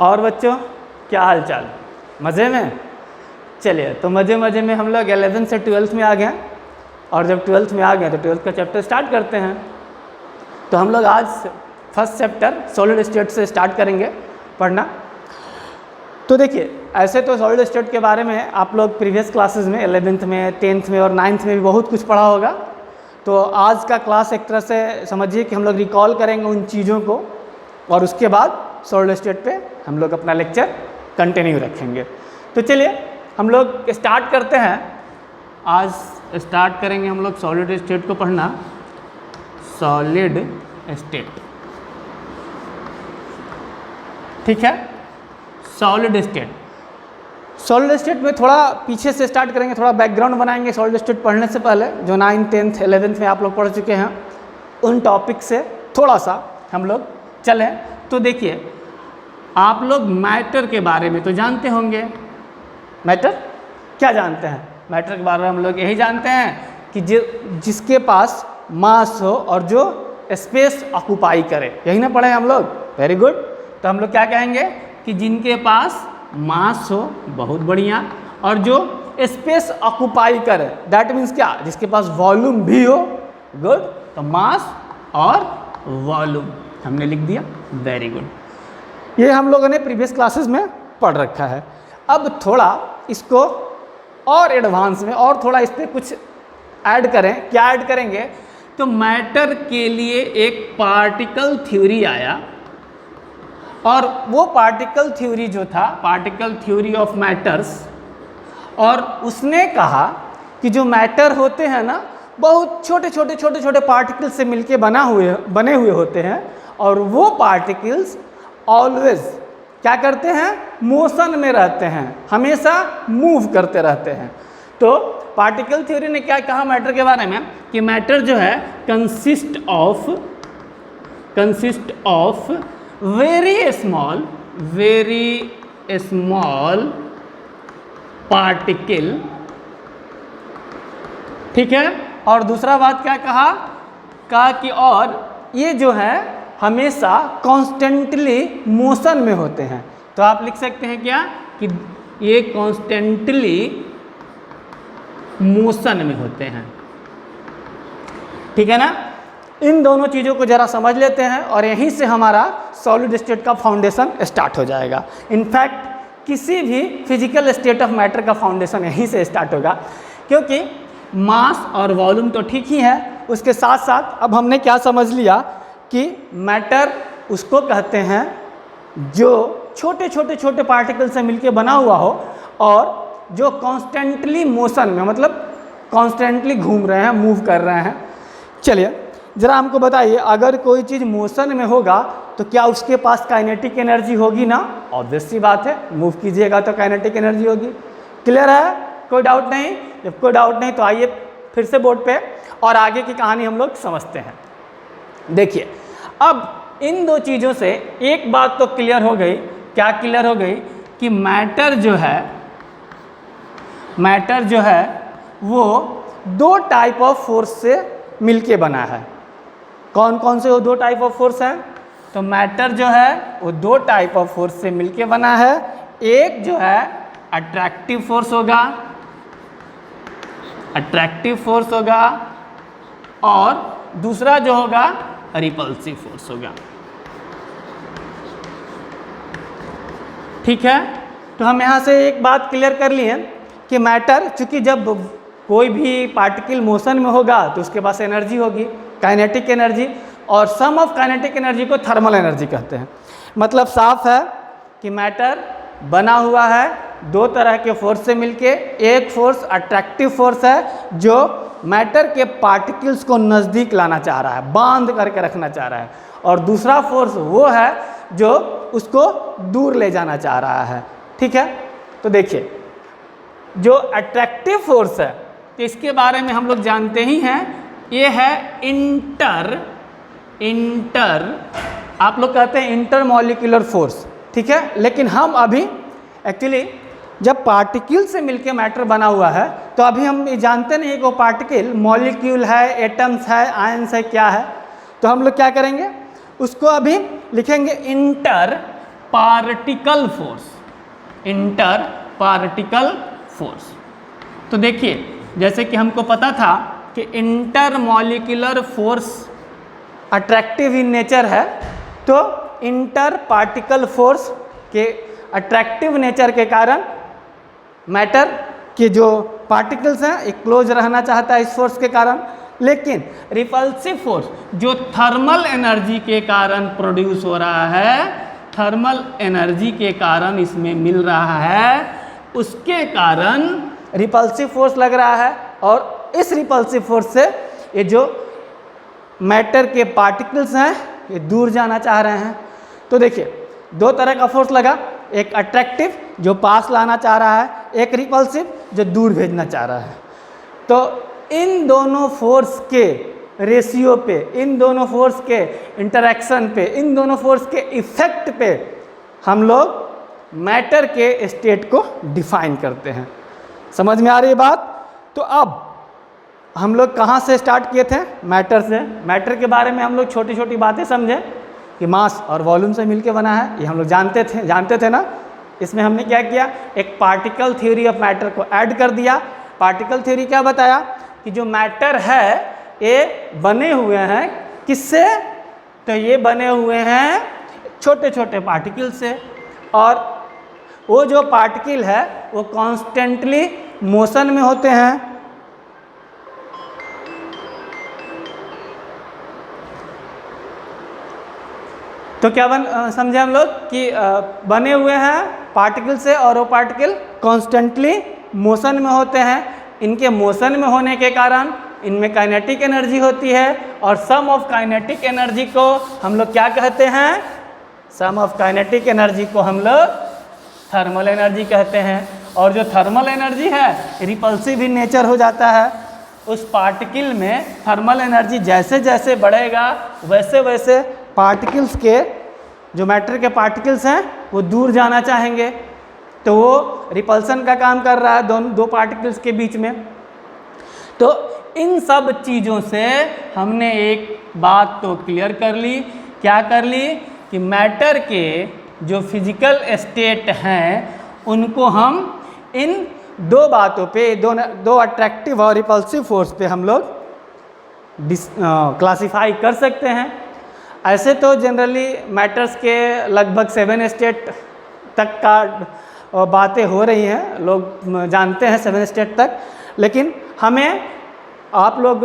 और बच्चों क्या हाल चाल, मज़े में? चलिए, तो मज़े मज़े में हम लोग 11 से 12th में आ गए, और जब 12th में आ गए तो 12th का चैप्टर स्टार्ट करते हैं। तो हम लोग आज फर्स्ट चैप्टर सॉलिड स्टेट से स्टार्ट करेंगे पढ़ना। तो देखिए, ऐसे तो सॉलिड स्टेट के बारे में आप लोग प्रीवियस क्लासेस में 11th में, 10th में और 9th में भी बहुत कुछ पढ़ा होगा। तो आज का क्लास एक तरह से समझिए कि हम लोग रिकॉल करेंगे उन चीज़ों को, और उसके बाद सॉलिड स्टेट पे हम लोग अपना लेक्चर कंटिन्यू रखेंगे। तो चलिए हम लोग स्टार्ट करते हैं। आज स्टार्ट करेंगे हम लोग सॉलिड स्टेट को पढ़ना। सॉलिड स्टेट, ठीक है। सॉलिड स्टेट, सॉलिड स्टेट में थोड़ा पीछे से स्टार्ट करेंगे, थोड़ा बैकग्राउंड बनाएंगे सॉलिड स्टेट पढ़ने से पहले। जो 9th, 10th, 11th में आप लोग पढ़ चुके हैं उन टॉपिक से थोड़ा सा हम लोग चलें। तो देखिए, आप लोग मैटर के बारे में तो जानते होंगे। मैटर क्या जानते हैं? मैटर के बारे में हम लोग यही जानते हैं कि जिसके पास मास हो और जो स्पेस ऑक्यूपाई करे, यही ना पढ़े हम लोग? Very good. तो हम लोग क्या कहेंगे कि जिनके पास मास हो, बहुत बढ़िया, और जो स्पेस ऑक्यूपाई करे, दैट मीन्स क्या? जिसके पास वॉल्यूम भी हो। गुड। तो मास और वॉल्यूम हमने लिख दिया, वेरी गुड। ये हम लोगों ने प्रीवियस क्लासेस में पढ़ रखा है। अब थोड़ा इसको और एडवांस में और थोड़ा इस पर कुछ ऐड करें। क्या ऐड करेंगे? तो मैटर के लिए एक पार्टिकल थ्योरी आया, और वो पार्टिकल थ्योरी जो था, पार्टिकल थ्योरी ऑफ मैटर्स, और उसने कहा कि जो मैटर होते हैं ना, बहुत छोटे छोटे पार्टिकल से मिलके बने हुए होते हैं, और वो पार्टिकल्स ऑलवेज क्या करते हैं? मोशन में रहते हैं, हमेशा मूव करते रहते हैं। तो पार्टिकल थ्योरी ने क्या कहा मैटर के बारे में कि मैटर जो है consist of very small particle, ठीक है। और दूसरा बात क्या कहा कि और ये जो है हमेशा कॉन्स्टेंटली मोशन में होते हैं। तो आप लिख सकते हैं क्या कि ये कॉन्स्टेंटली मोशन में होते हैं, ठीक है ना। इन दोनों चीज़ों को जरा समझ लेते हैं, और यहीं से हमारा सॉलिड स्टेट का फाउंडेशन स्टार्ट हो जाएगा। इनफैक्ट किसी भी फिजिकल स्टेट ऑफ मैटर का फाउंडेशन यहीं से स्टार्ट होगा, क्योंकि मास और वॉल्यूम तो ठीक ही है, उसके साथ साथ अब हमने क्या समझ लिया कि मैटर उसको कहते हैं जो छोटे पार्टिकल से मिलके बना हुआ हो, और जो कॉन्स्टेंटली मोशन में, मतलब कॉन्स्टेंटली घूम रहे हैं, मूव कर रहे हैं। चलिए ज़रा हमको बताइए, अगर कोई चीज़ मोशन में होगा तो क्या उसके पास काइनेटिक एनर्जी होगी ना? ऑब्वियस सी बात है, मूव कीजिएगा तो काइनेटिक एनर्जी होगी। क्लियर है? कोई डाउट नहीं? जब कोई डाउट नहीं तो आइए फिर से बोर्ड पे और आगे की कहानी हम लोग समझते हैं। देखिए, अब इन दो चीज़ों से एक बात तो क्लियर हो गई। क्या क्लियर हो गई? कि मैटर जो है वो दो टाइप ऑफ फोर्स से मिलके बना है। कौन कौन से वो दो टाइप ऑफ फोर्स हैं? तो मैटर जो है वो दो टाइप ऑफ फोर्स से मिलके बना है। एक जो है अट्रैक्टिव फोर्स होगा, और दूसरा जो होगा रिपल्सिव फोर्स होगा, ठीक है। तो हम यहाँ से एक बात क्लियर कर लिए कि मैटर, चूँकि जब कोई भी पार्टिकल मोशन में होगा तो उसके पास एनर्जी होगी, काइनेटिक एनर्जी, और सम ऑफ काइनेटिक एनर्जी को थर्मल एनर्जी कहते हैं। मतलब साफ है कि मैटर बना हुआ है दो तरह के फोर्स से मिलके। एक फोर्स अट्रैक्टिव फोर्स है जो मैटर के पार्टिकल्स को नज़दीक लाना चाह रहा है, बांध करके रखना चाह रहा है, और दूसरा फोर्स वो है जो उसको दूर ले जाना चाह रहा है, ठीक है। तो देखिए, जो अट्रैक्टिव फोर्स है तो इसके बारे में हम लोग जानते ही हैं, ये है इंटर आप लोग कहते हैं इंटरमॉलिक्यूलर फोर्स, ठीक है। लेकिन हम अभी एक्चुअली जब पार्टिकल से मिलके मैटर बना हुआ है तो अभी हम ये जानते नहीं कि वो पार्टिकल मॉलिक्यूल है, एटम्स है, आयंस है, क्या है। तो हम लोग क्या करेंगे, उसको अभी लिखेंगे particle force, inter particle force. तो देखिए जैसे कि हमको पता था कि inter molecular force attractive in nature है, तो इंटर पार्टिकल फोर्स के अट्रैक्टिव नेचर के कारण मैटर के जो पार्टिकल्स हैं एक क्लोज रहना चाहता है इस फोर्स के कारण। लेकिन रिपल्सिव फोर्स जो थर्मल एनर्जी के कारण प्रोड्यूस हो रहा है, थर्मल एनर्जी के कारण इसमें मिल रहा है, उसके कारण रिपल्सिव फोर्स लग रहा है। और इस रिपल्सिव फोर्स से ये जो मैटर के पार्टिकल्स हैं ये दूर जाना चाह रहे हैं। तो देखिए दो तरह का फोर्स लगा, एक अट्रैक्टिव जो पास लाना चाह रहा है, एक रिपल्सिव जो दूर भेजना चाह रहा है। तो इन दोनों फोर्स के रेशियो पे, इन दोनों फोर्स के इंटरेक्शन पे, इन दोनों फोर्स के इफेक्ट पे हम लोग मैटर के स्टेट को डिफाइन करते हैं। समझ में आ रही है बात? तो अब हम लोग कहाँ से स्टार्ट किए थे? मैटर से। मैटर के बारे में हम लोग छोटी छोटी बातें समझे कि मास और वॉल्यूम से मिलके बना है, ये हम लोग जानते थे ना। इसमें हमने क्या किया, एक पार्टिकल थ्योरी ऑफ मैटर को ऐड कर दिया। पार्टिकल थ्योरी क्या बताया कि जो मैटर है ये बने हुए हैं किससे? तो ये बने हुए हैं छोटे छोटे पार्टिकल से, और वो जो पार्टिकल है वो कॉन्स्टेंटली मोशन में होते हैं। तो क्या समझे हम लोग कि बने हुए हैं पार्टिकल से और वो पार्टिकल कॉन्स्टेंटली मोशन में होते हैं। इनके मोशन में होने के कारण इनमें काइनेटिक एनर्जी होती है, और सम ऑफ काइनेटिक एनर्जी को हम लोग क्या कहते हैं? सम ऑफ काइनेटिक एनर्जी को हम लोग थर्मल एनर्जी कहते हैं। और जो थर्मल एनर्जी है रिपल्सिव इन नेचर हो जाता है। उस पार्टिकल में थर्मल एनर्जी जैसे जैसे बढ़ेगा वैसे वैसे पार्टिकल्स के जो मैटर के पार्टिकल्स हैं वो दूर जाना चाहेंगे, तो वो रिपल्सन का काम कर रहा है दो पार्टिकल्स के बीच में। तो इन सब चीज़ों से हमने एक बात तो क्लियर कर ली। क्या कर ली? कि मैटर के जो फिजिकल स्टेट हैं उनको हम इन दो बातों पे, दो अट्रैक्टिव और रिपल्सिव फोर्स पे हम लोग क्लासिफाई कर सकते हैं। ऐसे तो जनरली मैटर्स के लगभग 7 स्टेट तक का बातें हो रही हैं, लोग जानते हैं 7 स्टेट तक, लेकिन हमें आप लोग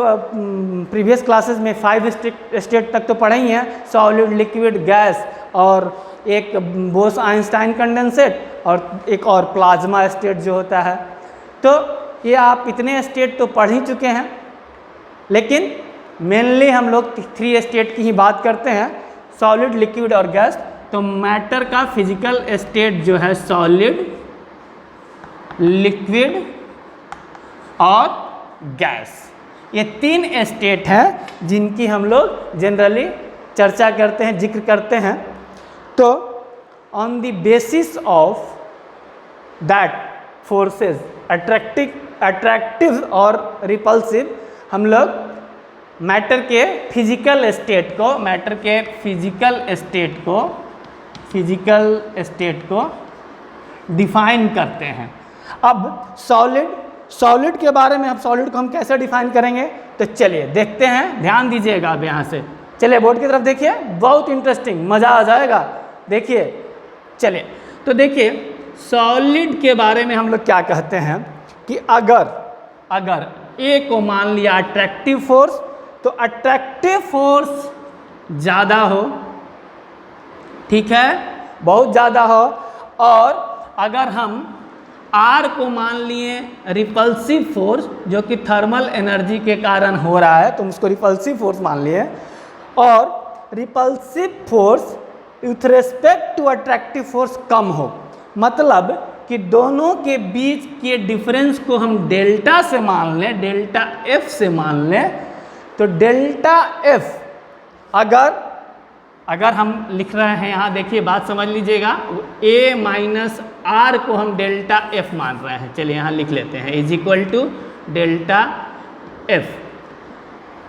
प्रीवियस क्लासेस में 5 स्टेट तक तो पढ़े ही हैं, सॉलिड, लिक्विड, गैस, और एक बोस आइंस्टाइन कंडेंसेट, और एक और प्लाज्मा स्टेट जो होता है। तो ये आप इतने स्टेट तो पढ़ ही चुके हैं, लेकिन मेनली हम लोग 3 स्टेट की ही बात करते हैं, सॉलिड, लिक्विड और गैस। तो मैटर का फिजिकल स्टेट जो है सॉलिड, लिक्विड और गैस, ये 3 स्टेट हैं जिनकी हम लोग जनरली चर्चा करते हैं, जिक्र करते हैं। तो on the basis of that forces attractive और रिपल्सिव हम लोग मैटर के फिजिकल स्टेट को डिफाइन करते हैं। अब सॉलिड के बारे में, अब सॉलिड को हम कैसे डिफाइन करेंगे? तो चलिए देखते हैं, ध्यान दीजिएगा अब यहाँ से। चलिए बोर्ड की तरफ देखिए, बहुत इंटरेस्टिंग, मज़ा आ जाएगा। देखिए, चलिए तो देखिए सॉलिड के बारे में हम लोग क्या कहते हैं कि अगर ए को मान लिया अट्रैक्टिव फोर्स, तो अट्रैक्टिव फोर्स ज़्यादा हो, ठीक है, बहुत ज़्यादा हो, और अगर हम आर को मान लिए रिपल्सिव फोर्स जो कि थर्मल एनर्जी के कारण हो रहा है, तो उसको रिपल्सिव फोर्स मान लिए, और repulsive force with respect to attractive force कम हो, मतलब कि दोनों के बीच के डिफरेंस को हम डेल्टा से मान लें, डेल्टा एफ से मान लें। तो डेल्टा एफ अगर हम लिख रहे हैं, यहाँ देखिए बात समझ लीजिएगा, ए माइनस आर को हम डेल्टा एफ मान रहे हैं। चलिए यहाँ लिख लेते हैं, is equal to delta F.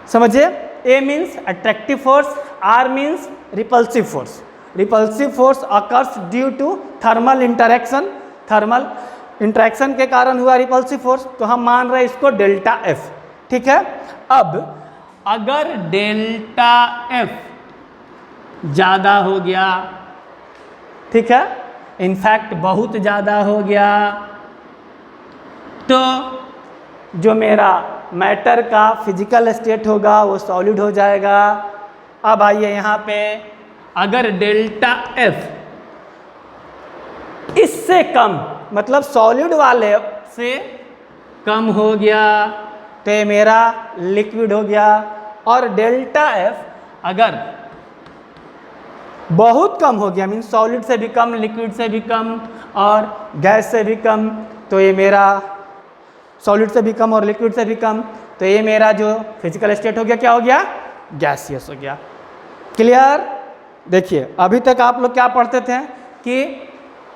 समझिए, A means attractive force, R means repulsive force. Repulsive force occurs due to thermal interaction, thermal interaction के कारण हुआ रिपल्सिव फोर्स, तो हम मान रहे हैं इसको डेल्टा एफ। ठीक है, अब अगर डेल्टा एफ ज़्यादा हो गया, ठीक है, इनफैक्ट बहुत ज़्यादा हो गया, तो जो मेरा मैटर का फिजिकल स्टेट होगा वो सॉलिड हो जाएगा। अब आइए यहाँ पे, अगर डेल्टा एफ इससे कम, मतलब सॉलिड वाले से कम हो गया, तो ये मेरा लिक्विड हो गया। और डेल्टा एफ अगर बहुत कम हो गया, मीन सॉलिड से भी कम, लिक्विड से भी कम और गैस से भी कम, तो ये मेरा सॉलिड से भी कम और लिक्विड से भी कम, तो ये मेरा जो फिजिकल स्टेट हो गया क्या हो गया, गैसियस हो गया। क्लियर? देखिए अभी तक आप लोग क्या पढ़ते थे कि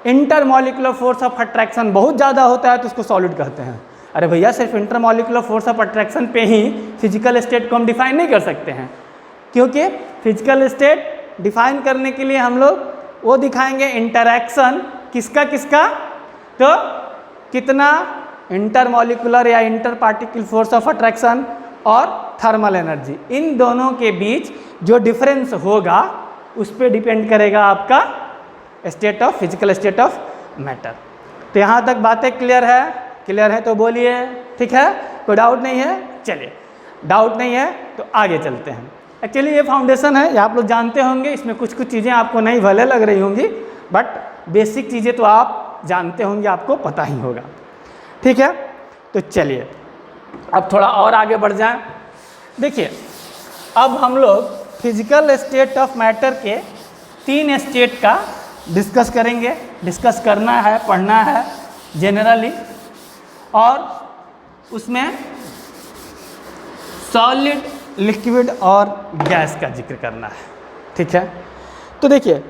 इंटरमॉलिक्यूलर फोर्स ऑफ अट्रैक्शन बहुत ज़्यादा होता है तो उसको सॉलिड कहते हैं। अरे भैया सिर्फ इंटरमॉलिक्यूलर फोर्स ऑफ अट्रैक्शन पे ही फिजिकल स्टेट को हम डिफाइन नहीं कर सकते हैं, क्योंकि फिजिकल स्टेट डिफाइन करने के लिए हम लोग वो दिखाएंगे इंटरैक्शन किसका किसका, तो कितना इंटरमॉलिक्यूलर या inter particle force of attraction और थर्मल एनर्जी, इन दोनों के बीच जो डिफरेंस होगा उस पर डिपेंड करेगा आपका state of physical state of matter. तो यहाँ तक बातें क्लियर है? क्लियर है तो बोलिए, ठीक है, कोई डाउट नहीं है? चलिए, डाउट नहीं है तो आगे चलते हैं। एक्चुअली ये फाउंडेशन है, ये आप लोग जानते होंगे, इसमें कुछ कुछ चीज़ें आपको नहीं भले लग रही होंगी, बट बेसिक चीज़ें तो आप जानते होंगे, आपको पता ही होगा। ठीक है, तो चलिए अब थोड़ा और आगे बढ़ जाएं। देखिए अब हम लोग फिजिकल स्टेट ऑफ मैटर के 3 स्टेट का डिस्कस करेंगे, डिस्कस करना है, पढ़ना है जनरली, और उसमें सॉलिड, लिक्विड और गैस का जिक्र करना है। ठीक है, तो देखिए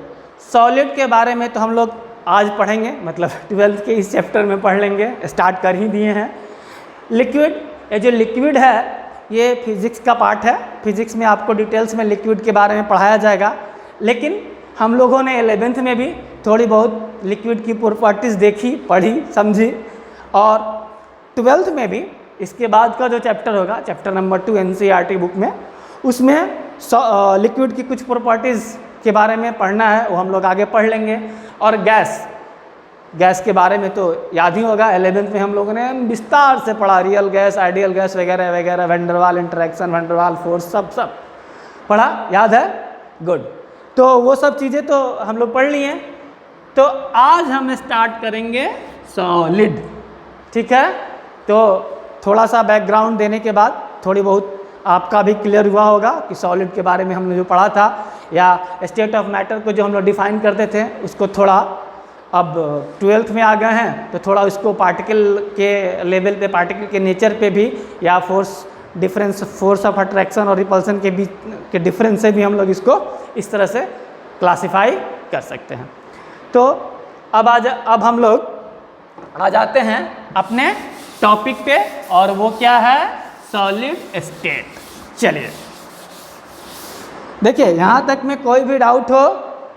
सॉलिड के बारे में तो हम लोग आज पढ़ेंगे, मतलब 12th के इस चैप्टर में पढ़ लेंगे, स्टार्ट कर ही दिए हैं। लिक्विड, ये जो लिक्विड है ये फिजिक्स का पार्ट है, फिजिक्स में आपको डिटेल्स में लिक्विड के बारे में पढ़ाया जाएगा, लेकिन हम लोगों ने 11th में भी थोड़ी बहुत लिक्विड की प्रॉपर्टीज़ देखी, पढ़ी, समझी, और 12th में भी इसके बाद का जो चैप्टर होगा, चैप्टर नंबर 2 NCERT बुक में, उसमें लिक्विड की कुछ प्रॉपर्टीज़ के बारे में पढ़ना है, वो हम लोग आगे पढ़ लेंगे। और गैस के बारे में तो याद ही होगा, 11th में हम लोगों ने विस्तार से पढ़ा, रियल गैस, आइडियल गैस वगैरह वगैरह, वैन-डर-वाल इंटरेक्शन, वैन-डर-वाल फोर्स, सब पढ़ा, याद है? गुड। तो वो सब चीज़ें तो हम लोग पढ़ लिए। तो आज हम स्टार्ट करेंगे सॉलिड। ठीक है, तो थोड़ा सा बैकग्राउंड देने के बाद थोड़ी बहुत आपका भी क्लियर हुआ होगा कि सॉलिड के बारे में हमने जो पढ़ा था, या स्टेट ऑफ मैटर को जो हम लोग डिफाइन करते थे उसको थोड़ा अब 12th में आ गए हैं तो थोड़ा उसको पार्टिकल के लेवल पे, पार्टिकल के नेचर पे भी, या force difference, force of attraction और रिपल्सन के बीच के डिफरेंस से भी हम लोग इसको इस तरह से क्लासिफाई कर सकते हैं। तो अब हम लोग आ जाते हैं अपने टॉपिक पे, और वो क्या है? Solid state. चलिए देखिए, यहाँ तक में कोई भी डाउट हो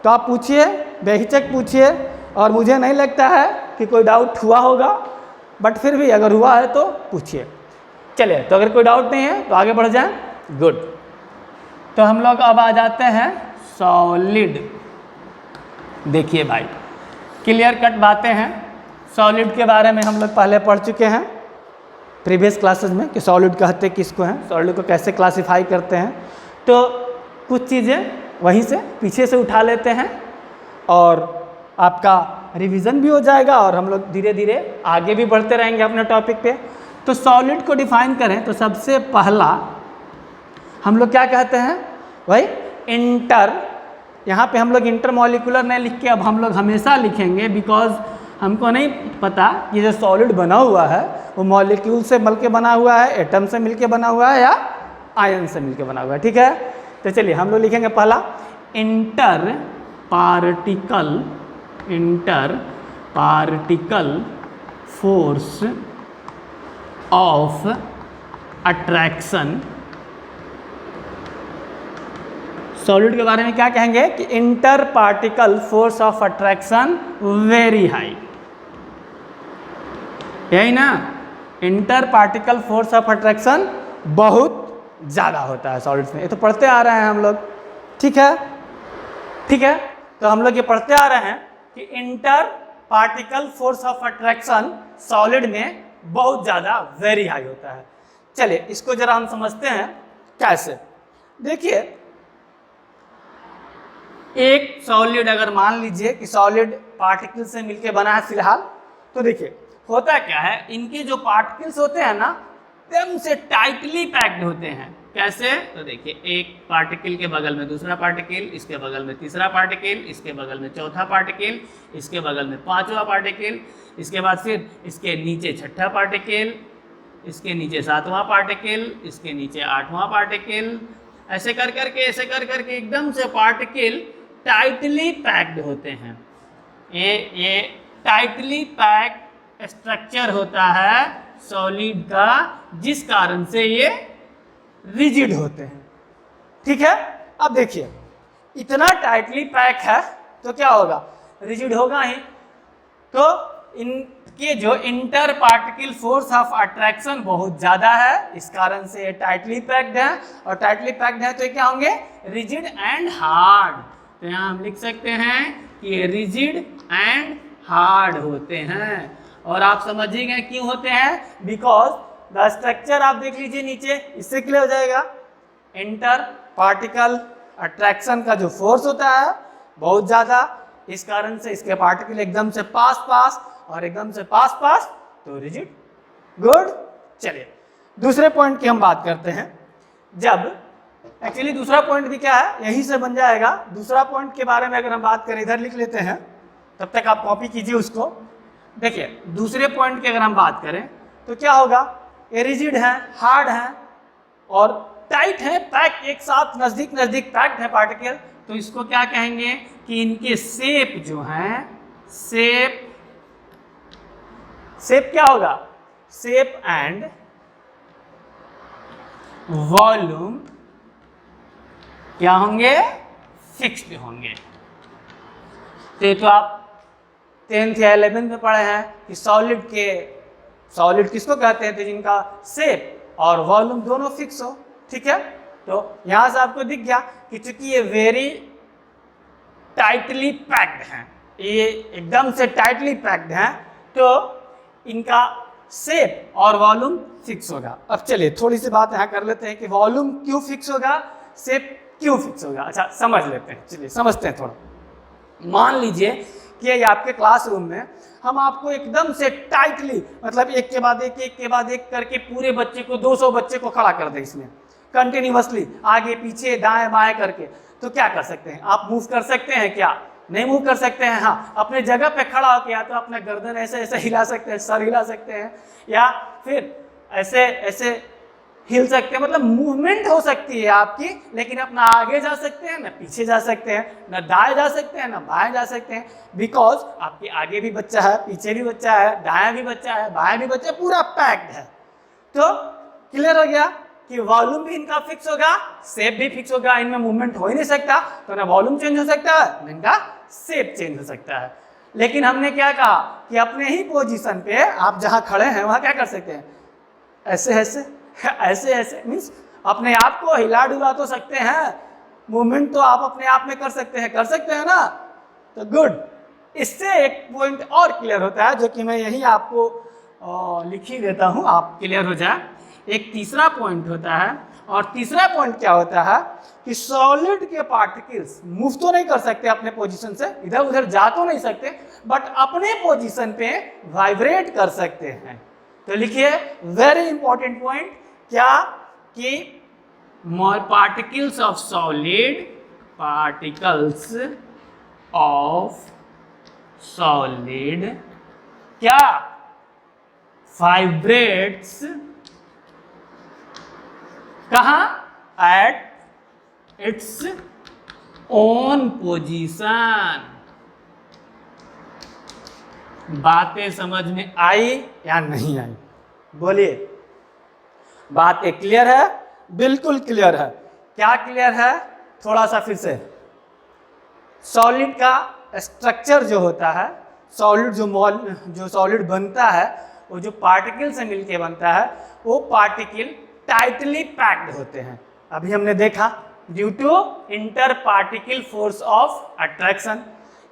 तो आप पूछिए, बेहिचक पूछिए, और मुझे नहीं लगता है कि कोई डाउट हुआ होगा, बट फिर भी अगर हुआ है तो पूछिए। चलिए, तो अगर कोई डाउट नहीं है तो आगे बढ़ जाएं। गुड। तो हम लोग अब आ जाते हैं सॉलिड। देखिए भाई, क्लियर कट बातें हैं। सॉलिड के बारे में हम लोग पहले पढ़ चुके हैं प्रीवियस क्लासेस में कि सॉलिड कहते किसको हैं, सॉलिड को कैसे क्लासिफाई करते हैं। तो कुछ चीज़ें वहीं से पीछे से उठा लेते हैं और आपका रिवीजन भी हो जाएगा, और हम लोग धीरे धीरे आगे भी बढ़ते रहेंगे अपने टॉपिक पे। तो सॉलिड को डिफाइन करें तो सबसे पहला हम लोग क्या कहते हैं भाई? यहाँ पे हम लोग इंटरमॉलिक्यूलर नहीं लिख के अब हम लोग हमेशा लिखेंगे, बिकॉज हमको नहीं पता कि जो सॉलिड बना हुआ है वो मॉलिक्यूल से मिल के बना हुआ है, एटम से मिल के बना हुआ है, या आयन से मिल के बना हुआ है। ठीक है, तो चलिए हम लोग लिखेंगे पहला inter particle force of attraction solid के बारे में क्या कहेंगे कि inter particle force of attraction very high, यही ना, inter particle force of attraction बहुत ज़्यादा होता है सॉलिड्स में। ये तो पढ़ते आ रहे हैं हम लोग, ठीक है, ठीक है। तो हम लोग ये पढ़ते आ रहे हैं कि inter particle force of attraction solid में बहुत ज़्यादा वेरी हाई होता है। चलिए इसको जरा हम समझते हैं कैसे। देखिए एक सॉलिड अगर मान लीजिए कि सॉलिड पार्टिकल से मिलके बना है फिलहाल, तो देखिए होता क्या है, इनके जो पार्टिकल्स होते हैं ना एकदम से टाइटली पैक्ड होते हैं। कैसे? तो देखिए एक पार्टिकल के बगल में दूसरा पार्टिकल, इसके बगल में तीसरा पार्टिकल, इसके बगल में चौथा पार्टिकल, इसके बगल में पांचवा पार्टिकल, इसके बाद फिर इसके नीचे छठा पार्टिकल, इसके नीचे सातवां पार्टिकल, इसके नीचे आठवां पार्टिकल, ऐसे कर करके एकदम से पार्टिकल टाइटली पैक्ड होते हैं। ये टाइटली पैक्ड स्ट्रक्चर होता है सॉलिड का, जिस कारण से ये रिजिड होते हैं, ठीक है। अब देखिए इतना टाइटली पैक है तो क्या होगा, रिजिड होगा ही। तो इनके जो inter particle force of attraction बहुत ज़्यादा है, इस कारण से ये टाइटली पैक्ड है, और टाइटली पैक्ड है तो ये क्या होंगे, रिजिड एंड हार्ड। तो यहाँ हम लिख सकते हैं कि ये रिजिड एंड हार्ड होते हैं। और आप समझिएगा क्यों होते हैं, बिकॉज द स्ट्रक्चर आप देख लीजिए नीचे, इससे क्लियर हो जाएगा। इंटर पार्टिकल अट्रैक्शन का जो फोर्स होता है बहुत ज़्यादा, इस कारण से इसके पार्टिकल एकदम से पास और एकदम से पास, तो रिजिड। गुड। चलिए दूसरे पॉइंट की हम बात करते हैं। जब एक्चुअली दूसरा पॉइंट भी क्या है, यहीं से बन जाएगा। दूसरा पॉइंट के बारे में अगर हम बात करें, इधर लिख लेते हैं, तब तक आप कॉपी कीजिए उसको। देखिए दूसरे पॉइंट की अगर हम बात करें तो क्या होगा, ये रिजिड है, हार्ड है और टाइट है, पैक एक साथ नजदीक पैक्ड है पार्टिकल। तो इसको क्या कहेंगे कि इनके शेप जो हैं, शेप क्या होगा, शेप एंड वॉल्यूम क्या होंगे, फिक्स्ड होंगे। तो आप 10th या 11th में पढ़े हैं कि सॉलिड किसको कहते हैं, तो जिनका शेप और वॉल्यूम दोनों फिक्स हो, ठीक है। तो यहां से आपको दिख गया कि चूंकि ये वेरी टाइटली पैक्ड हैं, ये एकदम से टाइटली पैक्ड हैं, तो इनका शेप और वॉल्यूम फिक्स होगा। अब चलिए थोड़ी सी बात यहाँ कर लेते हैं कि वॉल्यूम क्यों फिक्स होगा, शेप क्यों फिक्स होगा। अच्छा समझ लेते हैं, चलिए समझते हैं थोड़ा। मान लीजिए कि ये आपके क्लासरूम में हम आपको एकदम से टाइटली, मतलब एक के बाद एक करके पूरे बच्चे को 200 बच्चे को खड़ा कर दे इसमें कंटिन्यूअसली, आगे पीछे दाएं बाएं करके, तो क्या कर सकते हैं, आप मूव कर सकते हैं क्या, नहीं मूव कर सकते हैं। हाँ, अपने जगह पे खड़ा होकर या तो अपना गर्दन ऐसे हिला सकते हैं, सर हिला सकते हैं, या फिर ऐसे हिल सकते हैं, मतलब मूवमेंट हो सकती है आपकी, लेकिन अपना आगे जा सकते हैं, ना पीछे जा सकते हैं, ना दाएं जा सकते हैं, ना बाएं जा सकते हैं, बिकॉज आपके आगे भी बच्चा है, पीछे भी बच्चा है, दायां भी बच्चा है, बाएं भी बच्चा है, पूरा पैक्ड है। तो क्लियर हो गया कि वॉल्यूम भी इनका फिक्स होगा, शेप भी फिक्स होगा, इनमें मूवमेंट हो ही नहीं सकता, तो ना वॉल्यूम चेंज हो सकता है, ना इनका शेप चेंज हो सकता है। लेकिन हमने क्या कहा कि अपने ही पोजीशन पे आप जहां खड़े हैं वहां क्या कर सकते हैं, ऐसे मीन्स अपने आप को हिला डुला तो सकते हैं, मूवमेंट तो आप अपने आप में कर सकते हैं ना। तो गुड। इससे एक पॉइंट और क्लियर होता है, जो कि मैं यही आपको लिख ही देता हूं, आप क्लियर हो जाए। एक तीसरा पॉइंट होता है, और तीसरा पॉइंट क्या होता है कि सॉलिड के पार्टिकल्स मूव तो नहीं कर सकते अपने पोजीशन से, इधर उधर जा तो नहीं सकते, बट अपने पोजीशन पे वाइब्रेट कर सकते हैं। तो लिखिए वेरी इंपॉर्टेंट पॉइंट, क्या कि पार्टिकल्स ऑफ सॉलिड क्या वाइब्रेट्स कहां, एट इट्स ओन पोजीशन। बातें समझ में आई या नहीं आई, बोलिए। बात क्लियर है, बिल्कुल क्लियर है। क्या क्लियर है, थोड़ा सा फिर से, सॉलिड का स्ट्रक्चर जो होता है, सॉलिड जो सॉलिड बनता है वो जो पार्टिकल से मिलके बनता है, वो पार्टिकल टाइटली पैक्ड होते हैं। अभी हमने देखा due to inter particle force of attraction,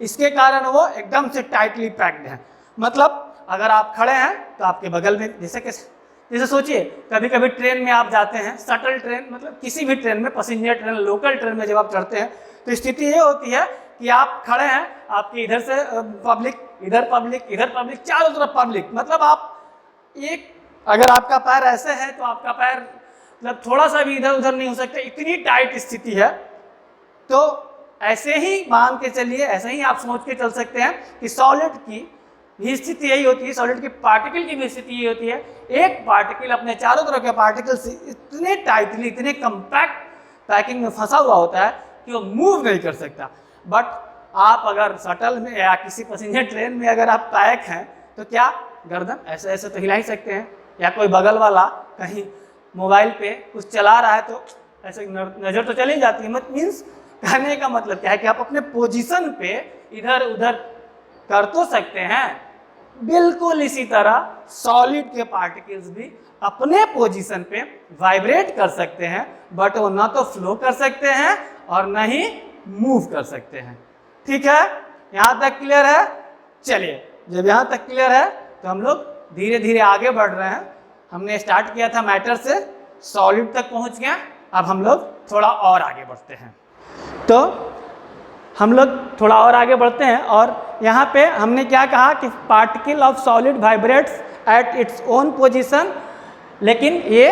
इसके कारण वो एकदम से टाइटली पैक्ड है। मतलब अगर आप खड़े हैं तो आपके बगल में, जैसे सोचिए कभी कभी ट्रेन में आप जाते हैं, शटल ट्रेन, मतलब किसी भी ट्रेन में, पैसेंजर ट्रेन, लोकल ट्रेन में जब आप चढ़ते हैं तो स्थिति ये होती है कि आप खड़े हैं, आपके इधर से पब्लिक, इधर पब्लिक, इधर पब्लिक, चारों तरफ पब्लिक, मतलब आप एक, अगर आपका पैर ऐसे है तो आपका पैर मतलब थोड़ा सा भी इधर उधर नहीं हो सकता, इतनी टाइट स्थिति है। तो ऐसे ही मान के चलिए, ऐसे ही आप सोच के चल सकते हैं कि सॉलिड की भी स्थिति यही होती है, सॉलिड के पार्टिकल की भी स्थिति यही होती है। एक पार्टिकल अपने चारों तरफ के पार्टिकल से इतने टाइटली, इतने कंपैक्ट पैकिंग में फंसा हुआ होता है कि वो मूव नहीं कर सकता। बट आप अगर शटल में या किसी पैसेंजर ट्रेन में अगर आप पैक हैं तो क्या गर्दन ऐसे ऐसे तो हिला ही सकते हैं, या कोई बगल वाला कहीं मोबाइल पे कुछ चला रहा है तो ऐसे नज़र तो चली जाती है। मीन्स कहने का मतलब क्या है कि आप अपने पोजीशन पे इधर उधर कर तो सकते हैं, बिल्कुल इसी तरह सॉलिड के पार्टिकल्स भी अपने पोजीशन पे वाइब्रेट कर सकते हैं, बट वो ना तो फ्लो कर सकते हैं और ना ही मूव कर सकते हैं। ठीक है, यहाँ तक क्लियर है? चलिए, जब यहाँ तक क्लियर है तो हम लोग धीरे धीरे आगे बढ़ रहे हैं। हमने स्टार्ट किया था मैटर से, सॉलिड तक पहुँच गया, अब हम लोग थोड़ा और आगे बढ़ते हैं। तो हम लोग थोड़ा और आगे बढ़ते हैं और यहाँ पे हमने क्या कहा कि particle of solid vibrates at its own position, लेकिन ये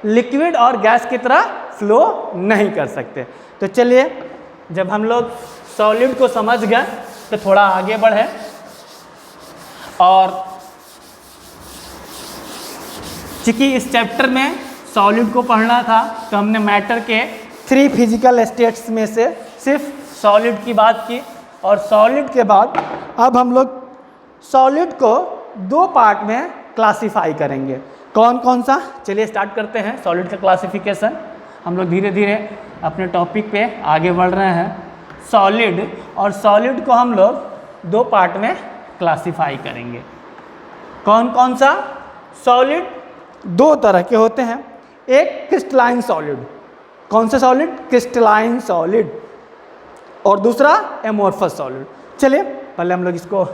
लिक्विड और गैस की तरह फ्लो नहीं कर सकते। तो चलिए, जब हम लोग सॉलिड को समझ गए तो थोड़ा आगे बढ़े और चूँकि इस चैप्टर में सॉलिड को पढ़ना था तो हमने मैटर के 3 फिजिकल स्टेट्स में से सिर्फ सॉलिड की बात की, और सॉलिड के बाद अब हम लोग सॉलिड को 2 पार्ट में क्लासिफाई करेंगे। कौन कौन सा? चलिए स्टार्ट करते हैं सॉलिड का क्लासिफिकेशन। हम लोग धीरे धीरे अपने टॉपिक पे आगे बढ़ रहे हैं। सॉलिड, और सॉलिड को हम लोग 2 पार्ट में क्लासिफाई करेंगे। कौन कौन सा? सॉलिड 2 तरह के होते हैं, एक क्रिस्टलाइन सॉलिड। कौन सा सॉलिड? Crystalline solid. और दूसरा एमोर्फस सॉलिड। चलिए पहले हम लोग इसको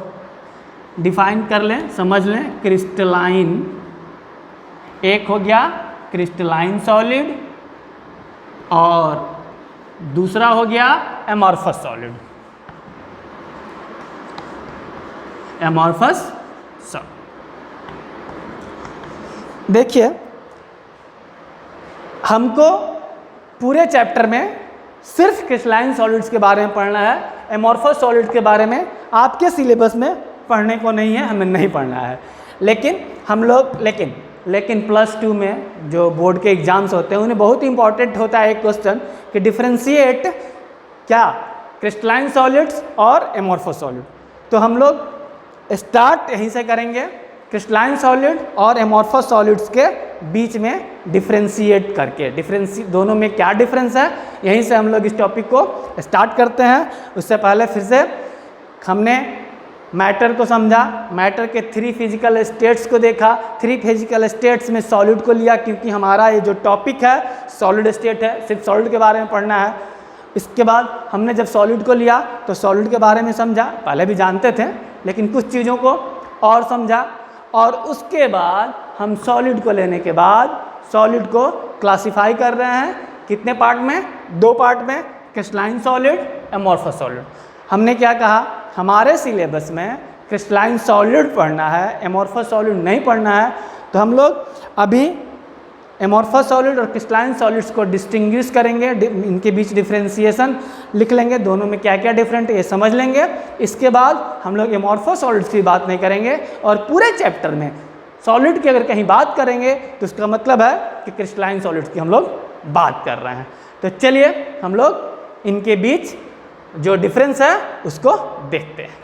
डिफाइन कर लें, समझ लें। क्रिस्टलाइन, एक हो गया क्रिस्टलाइन सॉलिड और दूसरा हो गया एमोर्फस सॉलिड। एमोर्फस सॉलिड, देखिए हमको पूरे चैप्टर में सिर्फ क्रिस्टलाइन सॉलिड्स के बारे में पढ़ना है। एमोर्फस सॉलिड के बारे में आपके सिलेबस में पढ़ने को नहीं है, हमें नहीं पढ़ना है। लेकिन हम लोग लेकिन +2 में जो बोर्ड के एग्जाम्स होते हैं उन्हें बहुत इंपॉर्टेंट होता है एक क्वेश्चन कि डिफरेंशिएट क्या क्रिस्टलाइन सॉलिड्स और एमोर्फस सॉलिड। तो हम लोग स्टार्ट यहीं से करेंगे, क्रिस्टलाइन सॉलिड और एमोर्फस सॉलिड्स के बीच में डिफरेंशिएट करके, दोनों में क्या डिफरेंस है, यहीं से हम लोग इस टॉपिक को स्टार्ट करते हैं। उससे पहले फिर से हमने मैटर को समझा, मैटर के 3 फिजिकल स्टेट्स को देखा। 3 फिजिकल स्टेट्स में सॉलिड को लिया क्योंकि हमारा ये जो टॉपिक है सॉलिड स्टेट है, सिर्फ सॉलिड के बारे में पढ़ना है। इसके बाद हमने जब सॉलिड को लिया तो सॉलिड के बारे में समझा, पहले भी जानते थे लेकिन कुछ चीज़ों को और समझा, और उसके बाद हम सॉलिड को लेने के बाद सॉलिड को क्लासिफाई कर रहे हैं कितने पार्ट में? 2 पार्ट में, क्रिस्टलाइन सॉलिड, एमोर्फस सॉलिड। हमने क्या कहा, हमारे सिलेबस में क्रिस्टलाइन सॉलिड पढ़ना है, एमोर्फस सॉलिड नहीं पढ़ना है। तो हम लोग अभी एमोर्फस सॉलिड और क्रिस्टलाइन सॉलिड्स को डिस्टिंग्विश करेंगे, इनके बीच डिफरेंशिएशन लिख लेंगे, दोनों में क्या क्या डिफरेंट है ये समझ लेंगे। इसके बाद हम लोग एमोर्फस सॉलिड्स की बात नहीं करेंगे, और पूरे चैप्टर में सॉलिड की अगर कहीं बात करेंगे तो उसका मतलब है कि क्रिस्टलाइन सॉलिड्स की हम लोग बात कर रहे हैं। तो चलिए हम लोग इनके बीच जो डिफरेंस है उसको देखते हैं।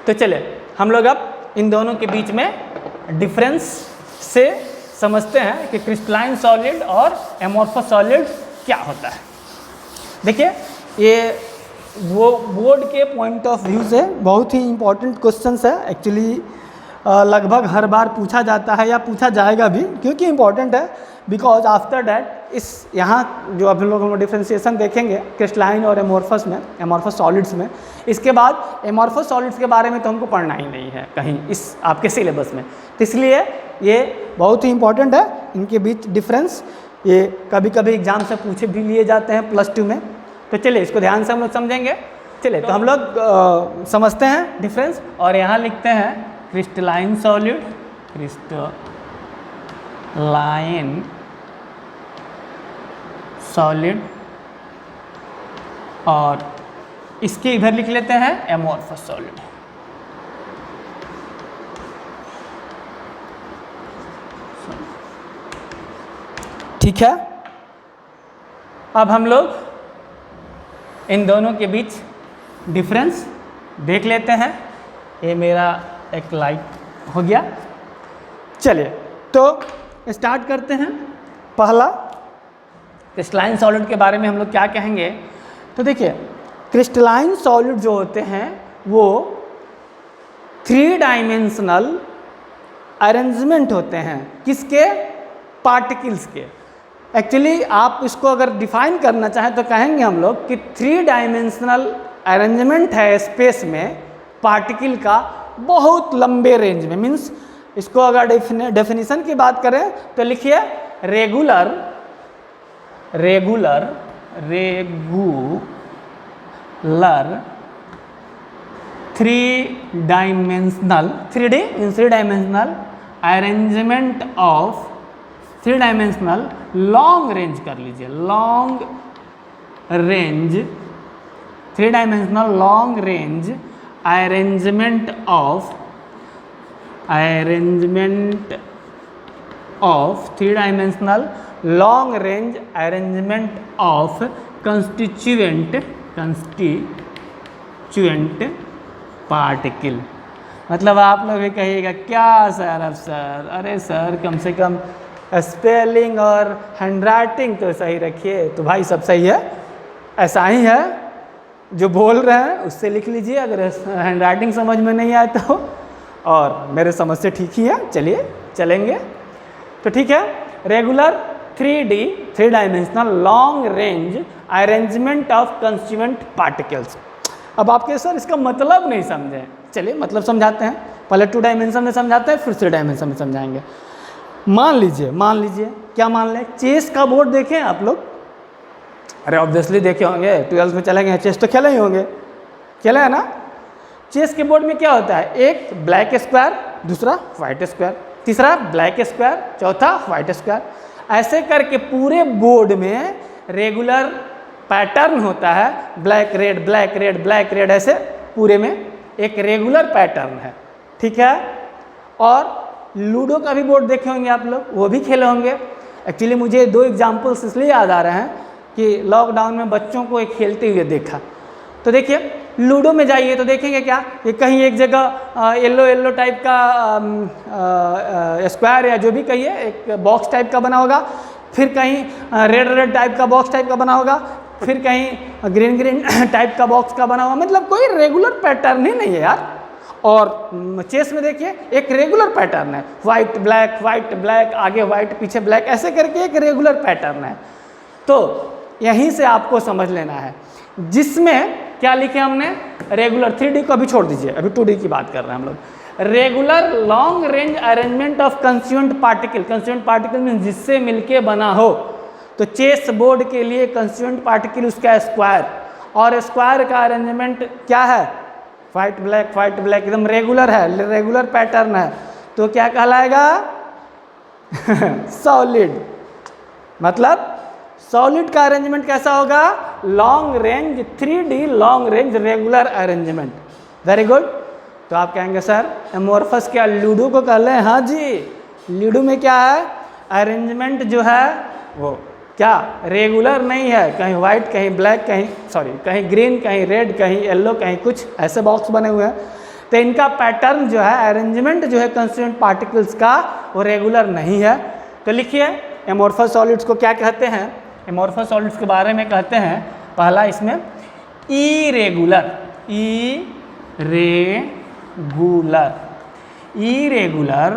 तो चलिए हम लोग अब इन दोनों के बीच में डिफरेंस से समझते हैं कि क्रिस्टलाइन सॉलिड और एमोर्फस सॉलिड क्या होता है। देखिए ये वो बोर्ड के पॉइंट ऑफ व्यू से बहुत ही इम्पोर्टेंट क्वेश्चंस है एक्चुअली, लगभग हर बार पूछा जाता है या पूछा जाएगा भी, क्योंकि इम्पॉर्टेंट है। बिकॉज आफ्टर डैट इस यहाँ जो अभी लोग हम डिफ्रेंशिएशन देखेंगे क्रिस्टलाइन और एमोर्फस में, एमोर्फस सॉलिड्स में, इसके बाद एमोर्फस सॉलिड्स के बारे में तो हमको पढ़ना ही नहीं है कहीं इस आपके सिलेबस में, तो इसलिए ये बहुत ही इम्पॉर्टेंट है इनके बीच डिफरेंस। ये कभी कभी एग्जाम से पूछे भी लिए जाते हैं +2 में। तो चलिए इसको ध्यान से हम लोग समझेंगे। चलिए तो हम लोग समझते हैं डिफरेंस, और यहाँ लिखते हैं क्रिस्टलाइन सॉलिड, क्रिस्टलाइन सॉलिड, और इसके इधर लिख लेते हैं एमोर्फस सॉलिड। ठीक है, अब हम लोग इन दोनों के बीच डिफरेंस देख लेते हैं। ये मेरा एक लाइट हो गया। चलिए तो स्टार्ट करते हैं। पहला क्रिस्टलाइन सॉलिड के बारे में हम लोग क्या कहेंगे, तो देखिए क्रिस्टलाइन सॉलिड जो होते हैं वो 3 डायमेंशनल अरेंजमेंट होते हैं। किसके? पार्टिकल्स के। एक्चुअली आप इसको अगर डिफाइन करना चाहें तो कहेंगे हम लोग कि 3 डायमेंशनल अरेंजमेंट है स्पेस में पार्टिकल का बहुत लंबे रेंज में। मीन्स इसको अगर डेफिनेशन की बात करें तो लिखिए regular 3D in 3 dimensional arrangement of 3 dimensional long range कर लीजिए, long range 3 dimensional long range arrangement of 3 dimensional long range arrangement of constituent particle. मतलब आप लोग भी कहिएगा क्या सर, अब सर, अरे सर कम से कम स्पेलिंग और हैंडराइटिंग तो सही रखिए। तो भाई सब सही है, ऐसा ही है, जो बोल रहे हैं उससे लिख लीजिए। अगर हैंडराइटिंग समझ में नहीं आए तो, और मेरे समझ से ठीक ही है, चलिए चलेंगे। तो ठीक है, regular 3 dimensional long range arrangement of constituent particles. अब आपके सर इसका मतलब नहीं समझे, चलिए मतलब समझाते हैं। पहले 2 डायमेंशन में समझाते हैं, फिर 3 डायमेंशन में समझाएंगे। मान लीजिए क्या मान लें, चेस का बोर्ड देखें आप लोग, अरे ऑब्वियसली देखे होंगे, 12th में चले गए, चेस तो खेले ही होंगे, खेले है ना। चेस के बोर्ड में क्या होता है, एक ब्लैक स्क्वायर, दूसरा व्हाइट स्क्वायर, तीसरा ब्लैक स्क्वायर, चौथा व्हाइट स्क्वायर, ऐसे करके पूरे बोर्ड में रेगुलर पैटर्न होता है, black red black red black red, ऐसे पूरे में एक रेगुलर पैटर्न है। ठीक है, और लूडो का भी बोर्ड देखे होंगे आप लोग, वो भी खेले होंगे। एक्चुअली मुझे 2 एग्जाम्पल्स इसलिए याद आ रहे हैं कि लॉकडाउन में बच्चों को एक खेलते हुए देखा। तो देखिए लूडो में जाइए तो देखेंगे क्या, ये कहीं एक जगह येलो टाइप का स्क्वायर या जो भी कहिए एक बॉक्स टाइप का बना होगा, फिर कहीं रेड टाइप का बॉक्स टाइप का बना होगा, फिर कहीं ग्रीन टाइप का बॉक्स का बना होगा। मतलब कोई रेगुलर पैटर्न ही नहीं है यार। और चेस में देखिए एक रेगुलर पैटर्न है, वाइट ब्लैक, आगे वाइट पीछे ब्लैक, ऐसे करके एक रेगुलर पैटर्न है। तो यहीं से आपको समझ लेना है, जिसमें क्या लिखे हमने, रेगुलर 3D को अभी छोड़ दीजिए, अभी 2D की बात कर रहे हैं हम लोग। Regular long range arrangement of constituent particle means जिससे मिलके बना हो। तो चेस बोर्ड के लिए कंस्टिट्यूएंट पार्टिकल उसका स्क्वायर, और स्क्वायर का अरेंजमेंट क्या है, व्हाइट ब्लैक एकदम रेगुलर है, रेगुलर पैटर्न है। तो क्या कहलाएगा सॉलिड। मतलब सॉलिड का अरेंजमेंट कैसा होगा, long range 3D long range regular arrangement. Very good. तो आप कहेंगे सर एमोर्फस क्या लूडो को कह लें? हाँ जी, लूडो में क्या है, अरेंजमेंट जो है वो क्या रेगुलर नहीं है, कहीं वाइट कहीं ब्लैक कहीं ग्रीन कहीं रेड कहीं येलो कहीं कुछ ऐसे बॉक्स बने हुए हैं। तो इनका पैटर्न जो है, अरेंजमेंट जो है कंस्टिट्यूएंट पार्टिकल्स का, वो रेगुलर नहीं है। तो लिखिए एमोर्फस सॉलिड्स को क्या कहते हैं, एमोर्फस सॉलिड्स के बारे में कहते हैं पहला इसमें irregular, irregular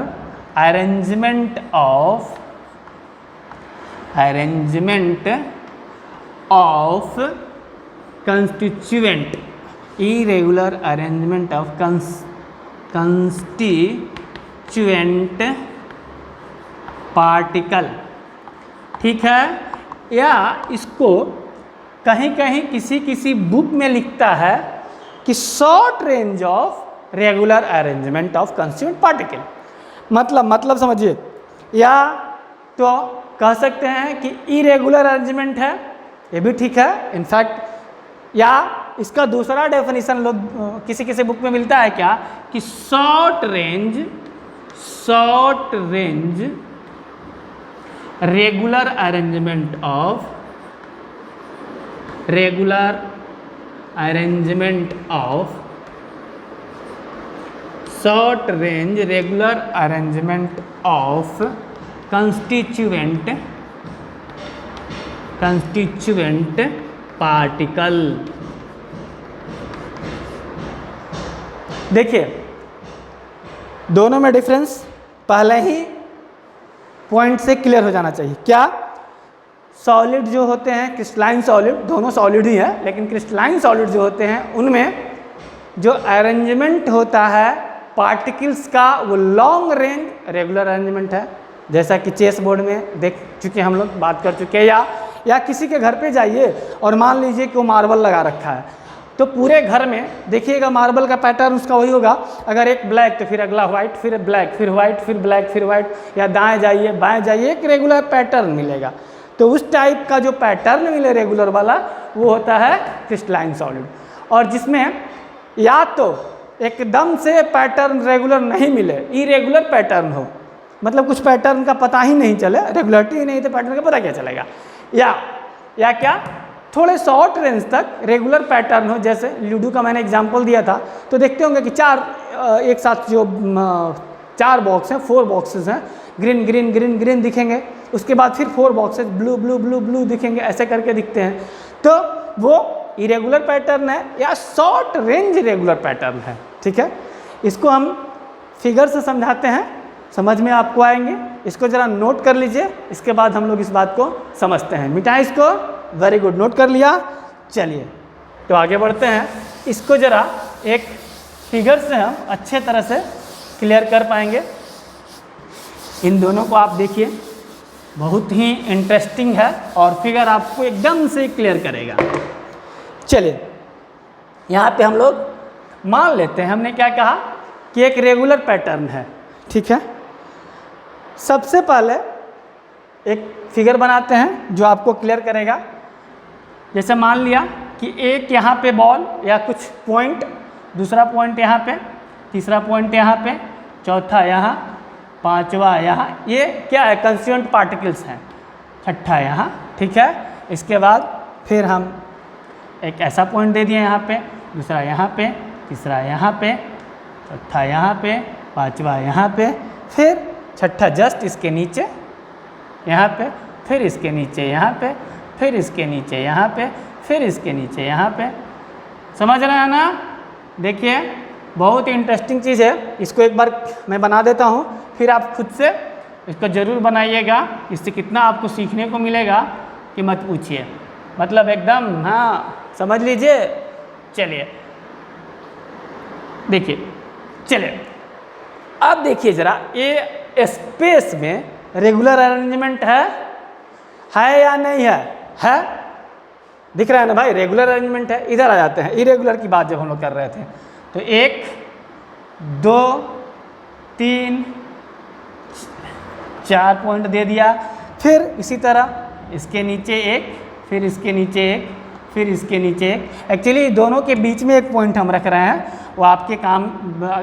arrangement of constituent, irregular arrangement of constituent particle, ठीक है। या इसको कहीं कहीं किसी किसी बुक में लिखता है कि short range of regular arrangement of constituent particle, मतलब समझिए, या तो कह सकते हैं कि इरेगुलर अरेंजमेंट है, ये भी ठीक है इनफैक्ट, या इसका दूसरा डेफिनेशन लोग किसी किसी बुक में मिलता है क्या कि short range regular arrangement of short range regular arrangement of constituent particle. देखिए दोनों में डिफरेंस पहले ही पॉइंट से क्लियर हो जाना चाहिए। क्या, सॉलिड जो होते हैं क्रिस्टलाइन सॉलिड, दोनों सॉलिड ही है, लेकिन क्रिस्टलाइन सॉलिड जो होते हैं उनमें जो अरेंजमेंट होता है पार्टिकल्स का वो लॉन्ग रेंज रेगुलर अरेंजमेंट है, जैसा कि चेस बोर्ड में देख चुके हम लोग, बात कर चुके हैं। या किसी के घर पे जाइए और मान लीजिए कि वो मार्बल लगा रखा है, तो पूरे घर में देखिएगा मार्बल का पैटर्न उसका वही होगा। अगर एक ब्लैक तो फिर अगला व्हाइट, फिर ब्लैक, फिर व्हाइट, फिर ब्लैक, फिर व्हाइट, या दाएं जाइए बाएं जाइए, एक रेगुलर पैटर्न मिलेगा। तो उस टाइप का जो पैटर्न मिले रेगुलर वाला वो होता है क्रिस्टलाइन सॉलिड। और जिसमें या तो एकदम से पैटर्न रेगुलर नहीं मिले, इरेगुलर पैटर्न हो, मतलब कुछ पैटर्न का पता ही नहीं चले, रेगुलरिटी ही नहीं तो पैटर्न का पता क्या चलेगा, या क्या थोड़े शॉर्ट रेंज तक रेगुलर पैटर्न हो। जैसे लूडो का मैंने एग्जांपल दिया था, तो देखते होंगे कि एक साथ जो 4 बॉक्स हैं, 4 बॉक्सेस हैं, ग्रीन ग्रीन ग्रीन ग्रीन दिखेंगे, उसके बाद फिर 4 boxes blue blue blue blue दिखेंगे, ऐसे करके दिखते हैं। तो वो इरेगुलर पैटर्न है या शॉर्ट रेंज रेगुलर पैटर्न है, ठीक है। इसको हम फिगर से समझाते हैं, समझ में आपको आएंगे। इसको ज़रा नोट कर लीजिए, इसके बाद हम लोग इस बात को समझते हैं। मिटाएं इसको, वेरी गुड, नोट कर लिया। चलिए तो आगे बढ़ते हैं। इसको ज़रा एक फिगर से हम अच्छे तरह से क्लियर कर पाएंगे। इन दोनों को आप देखिए, बहुत ही इंटरेस्टिंग है और फिगर आपको एकदम से क्लियर करेगा। चलिए यहाँ पे हम लोग मान लेते हैं, हमने क्या कहा कि एक रेगुलर पैटर्न है, ठीक है। सबसे पहले एक फिगर बनाते हैं जो आपको क्लियर करेगा। जैसे मान लिया कि एक यहाँ पे बॉल या कुछ पॉइंट, दूसरा पॉइंट यहाँ पे, तीसरा पॉइंट यहाँ पे, चौथा यहाँ, पांचवा यहाँ, ये क्या है, कंस्टिट्यूएंट पार्टिकल्स हैं, छठा यहाँ, ठीक है। इसके बाद फिर हम एक ऐसा पॉइंट दे दिए यहाँ पे, दूसरा यहाँ पे, तीसरा यहाँ पे, चौथा यहाँ पे, पांचवा यहाँ पे, फिर छठा जस्ट इसके नीचे यहाँ पे, फिर इसके नीचे यहाँ पे, फिर इसके नीचे यहाँ पे, फिर इसके नीचे यहाँ पे। समझ रहे हैं ना? देखिए बहुत इंटरेस्टिंग चीज़ है। इसको एक बार मैं बना देता हूँ, फिर आप खुद से इसको ज़रूर बनाइएगा। इससे कितना आपको सीखने को मिलेगा कि मत पूछिए, मतलब एकदम हाँ समझ लीजिए। चलिए देखिए, चलिए अब देखिए ज़रा, ये स्पेस में रेगुलर अरेंजमेंट है या नहीं है? है, दिख रहा है ना भाई, रेगुलर अरेंजमेंट है। इधर आ जाते हैं इरेगुलर की बात जब हम लोग कर रहे थे, तो 1 2 3 4 पॉइंट दे दिया, फिर इसी तरह इसके नीचे एक, फिर इसके नीचे एक, फिर इसके नीचे एक। एक्चुअली दोनों के बीच में एक पॉइंट हम रख रहे हैं, वो आपके काम,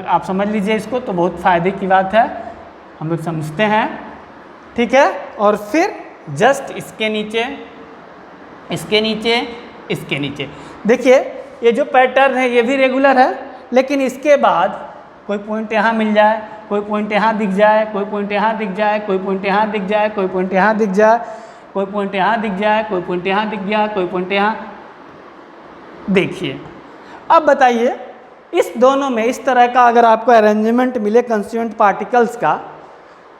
आप समझ लीजिए इसको, तो बहुत फ़ायदे की बात है, हम लोग समझते हैं, ठीक है। और फिर जस्ट इसके नीचे, इसके नीचे, इसके नीचे। देखिए ये जो पैटर्न है ये भी रेगुलर है, लेकिन इसके बाद कोई पॉइंट यहाँ मिल जाए, कोई पॉइंट यहाँ दिख जाए, कोई पॉइंट यहाँ दिख जाए, कोई पॉइंट यहाँ दिख जाए, कोई पॉइंट यहाँ दिख जाए, कोई पॉइंट यहाँ दिख जाए, कोई पॉइंट यहाँ दिख गया, कोई पॉइंट यहाँ, देखिए अब बताइए, इस दोनों में इस तरह का अगर आपको अरेंजमेंट मिले कंस्टिट्यूएंट पार्टिकल्स का,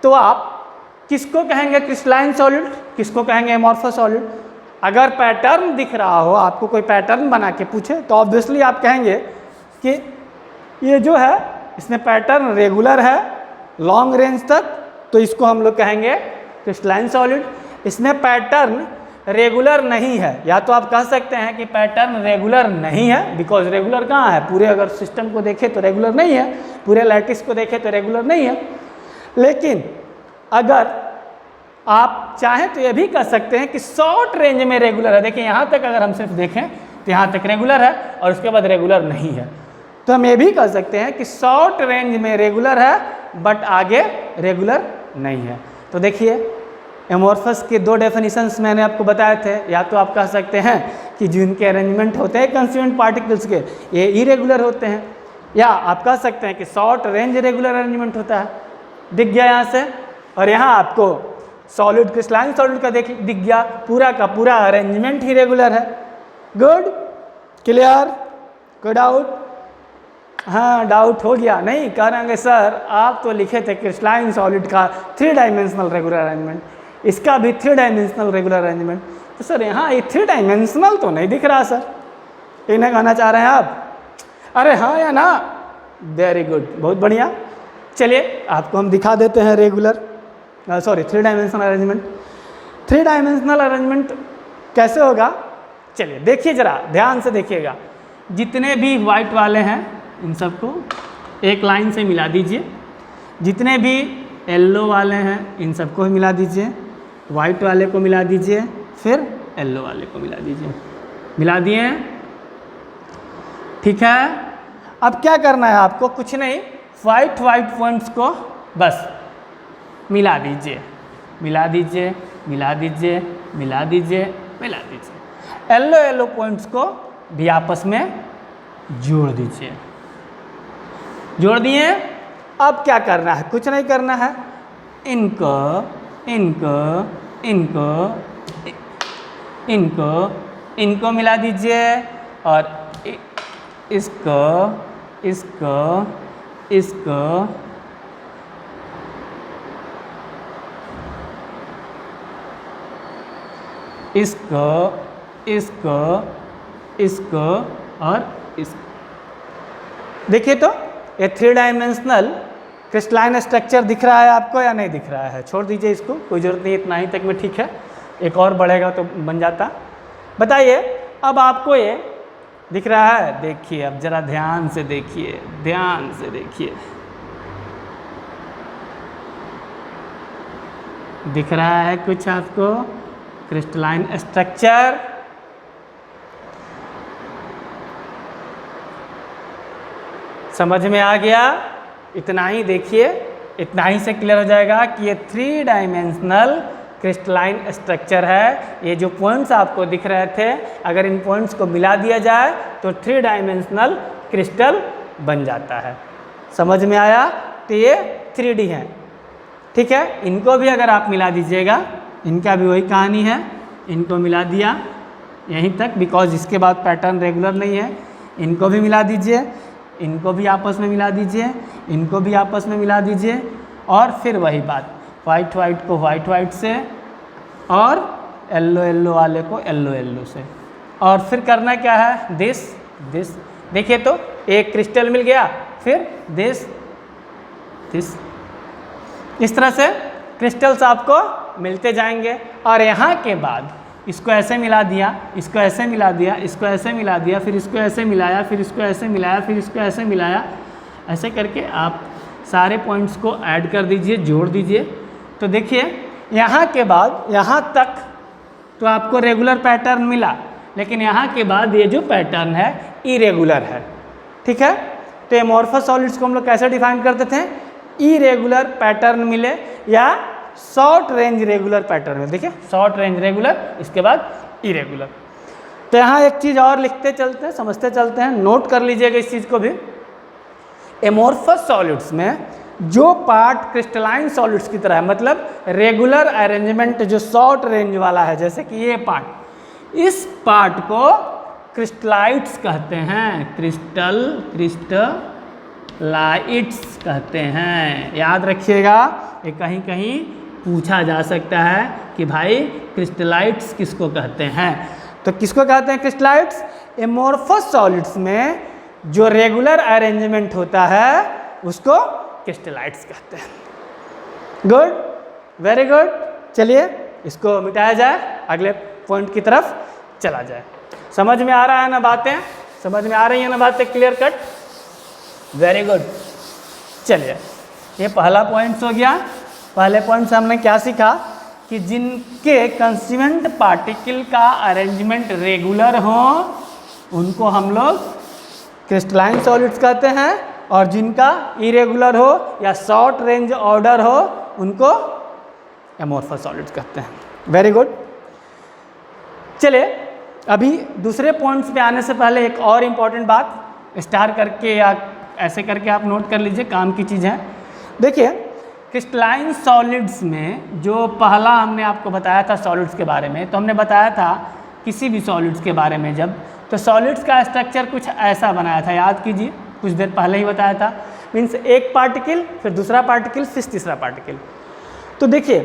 तो आप किसको कहेंगे क्रिस्टलाइन सॉलिड, किसको कहेंगे एमॉर्फस सॉलिड? अगर पैटर्न दिख रहा हो, आपको कोई पैटर्न बना के पूछे, तो ऑब्वियसली आप कहेंगे कि ये जो है इसमें पैटर्न रेगुलर है लॉन्ग रेंज तक, तो इसको हम लोग कहेंगे क्रिस्टलाइन सॉलिड। इसमें पैटर्न रेगुलर नहीं है, या तो आप कह सकते हैं कि पैटर्न रेगुलर नहीं है, बिकॉज रेगुलर कहाँ है, पूरे अगर सिस्टम को देखें तो रेगुलर नहीं है, पूरे लैटिस को देखें तो रेगुलर नहीं है। लेकिन अगर आप चाहें तो ये भी कह सकते हैं कि शॉर्ट रेंज में रेगुलर है। देखिए यहाँ तक अगर हम सिर्फ देखें तो यहाँ तक रेगुलर है और उसके बाद रेगुलर नहीं है, तो हम ये भी कह सकते हैं कि शॉर्ट रेंज में रेगुलर है बट आगे रेगुलर नहीं है। तो देखिए एमॉर्फस के दो डेफिनेशंस मैंने आपको बताए थे, या तो आप कह सकते हैं कि जो इनके अरेंजमेंट होते हैं कंस्टिट्यूएंट पार्टिकल्स के ये इरेगुलर होते हैं, या आप कह सकते हैं कि शॉर्ट रेंज रेगुलर अरेंजमेंट होता है। दिख गया यहाँ से, और यहाँ आपको सॉलिड क्रिस्टलाइन सॉलिड का दिख गया, पूरा का पूरा अरेंजमेंट ही रेगुलर है। गुड, क्लियर, कोई डाउट? हाँ डाउट हो गया? नहीं करेंगे सर आप तो लिखे थे क्रिस्टलाइन सॉलिड का 3 डायमेंशनल रेगुलर अरेंजमेंट, इसका भी 3 डायमेंशनल रेगुलर अरेंजमेंट, तो सर यहाँ ये 3 डायमेंशनल तो नहीं दिख रहा सर, इन्हें कहना चाह रहे हैं आप? अरे हाँ या ना? वेरी गुड, बहुत बढ़िया। चलिए आपको हम दिखा देते हैं regular sorry 3 dimensional arrangement. 3 dimensional arrangement कैसे होगा? चलिए देखिए ज़रा ध्यान से देखिएगा, जितने भी वाइट वाले हैं इन सबको एक लाइन से मिला दीजिए, जितने भी येलो वाले हैं इन सबको भी मिला दीजिए, वाइट वाले को मिला दीजिए, फिर येलो वाले को मिला दीजिए। मिला दिए? ठीक है। अब क्या करना है आपको? कुछ नहीं, वाइट पॉइंट्स को बस मिला दीजिए, मिला दीजिए, मिला दीजिए, मिला दीजिए, मिला दीजिए। येलो पॉइंट्स को भी आपस में जोड़ दीजिए। जोड़ दिए? अब क्या करना है? कुछ नहीं करना है, इनको इनको इनको इनको इनको मिला दीजिए, और इसको इसको इसको इसको इसको इसको और इसको। देखिए तो ये 3 डायमेंशनल क्रिस्टलाइन स्ट्रक्चर दिख रहा है आपको या नहीं दिख रहा है? छोड़ दीजिए इसको, कोई ज़रूरत नहीं, इतना ही तक में ठीक है, एक और बढ़ेगा तो बन जाता। बताइए अब आपको ये दिख रहा है? देखिए अब ज़रा ध्यान से देखिए, ध्यान से देखिए, दिख रहा है कुछ आपको क्रिस्टलाइन स्ट्रक्चर? समझ में आ गया? इतना ही देखिए, इतना ही से क्लियर हो जाएगा कि ये 3 डायमेंशनल क्रिस्टलाइन स्ट्रक्चर है। ये जो पॉइंट्स आपको दिख रहे थे, अगर इन पॉइंट्स को मिला दिया जाए तो 3 डायमेंशनल क्रिस्टल बन जाता है। समझ में आया? तो ये 3D है, ठीक है। इनको भी अगर आप मिला दीजिएगा, इनका भी वही कहानी है, इनको मिला दिया यहीं तक, बिकॉज इसके बाद पैटर्न रेगुलर नहीं है। इनको भी मिला दीजिए, इनको भी आपस में मिला दीजिए, इनको भी आपस में मिला दीजिए, और फिर वही बात, वाइट को वाइट से, और येलो वाले को येलो से, और फिर करना क्या है? दिस। देखिए तो एक क्रिस्टल मिल गया, फिर दिस। इस तरह से क्रिस्टल्स आपको मिलते जाएंगे, और यहाँ के बाद इसको ऐसे मिला दिया, इसको ऐसे मिला दिया, इसको ऐसे मिला दिया, फिर इसको ऐसे मिलाया, फिर इसको ऐसे मिलाया, फिर इसको ऐसे मिलाया, ऐसे करके आप सारे पॉइंट्स को ऐड कर दीजिए, जोड़ दीजिए। तो देखिए यहाँ के बाद यहाँ तक तो आपको रेगुलर पैटर्न मिला, लेकिन यहाँ के बाद ये जो पैटर्न है इरेगुलर है, ठीक है। तो एमॉर्फस सॉलिड्स को हम लोग कैसे डिफाइन करते थे? इरेगुलर पैटर्न मिले या शॉर्ट रेंज रेगुलर पैटर्न में। देखिए शॉर्ट रेंज रेगुलर, इसके बाद इरेगुलर। तो यहाँ एक चीज़ और लिखते चलते हैं, समझते चलते हैं, नोट कर लीजिएगा इस चीज़ को भी। एमॉर्फस सॉलिड्स में जो पार्ट क्रिस्टलाइन सॉलिड्स की तरह है, मतलब रेगुलर अरेंजमेंट जो शॉर्ट रेंज वाला है, जैसे कि ये पार्ट, इस पार्ट को क्रिस्टलाइट्स कहते हैं, क्रिस्टलाइट्स कहते हैं। याद रखिएगा, ये कहीं कहीं पूछा जा सकता है कि भाई क्रिस्टलाइट्स किसको कहते हैं। तो किसको कहते हैं क्रिस्टलाइट्स? एमोर्फस सॉलिड्स में जो रेगुलर अरेंजमेंट होता है उसको क्रिस्टलाइट्स कहते हैं। Good, very good. चलिए इसको मिटाया जाए, अगले पॉइंट की तरफ चला जाए। समझ में आ रहा है ना बातें? समझ में आ रही है ना बातें? Clear cut, very good. चलिए, ये पहला पॉइंट हो गया। पहले पॉइंट से हमने क्या सीखा कि जिनके कंस्टिट्यूएंट पार्टिकल का अरेंजमेंट रेगुलर हो उनको हम लोग क्रिस्टलाइन सॉलिड्स कहते हैं, और जिनका इरेगुलर हो या शॉर्ट रेंज ऑर्डर हो उनको एमोर्फस सॉलिड्स कहते हैं। Very good. चलिए, अभी दूसरे पॉइंट्स पे आने से पहले एक और इम्पॉर्टेंट बात स्टार करके या ऐसे करके आप नोट कर लीजिए, काम की चीज़ है। देखिए, क्रिस्टलाइन सॉलिड्स में जो पहला हमने आपको बताया था सॉलिड्स के बारे में, तो हमने बताया था किसी भी सॉलिड्स के बारे में जब, तो सॉलिड्स का स्ट्रक्चर कुछ ऐसा बनाया था, याद कीजिए, कुछ देर पहले ही बताया था। मीन्स एक पार्टिकल, फिर दूसरा पार्टिकल, फिर तीसरा पार्टिकल। तो देखिए,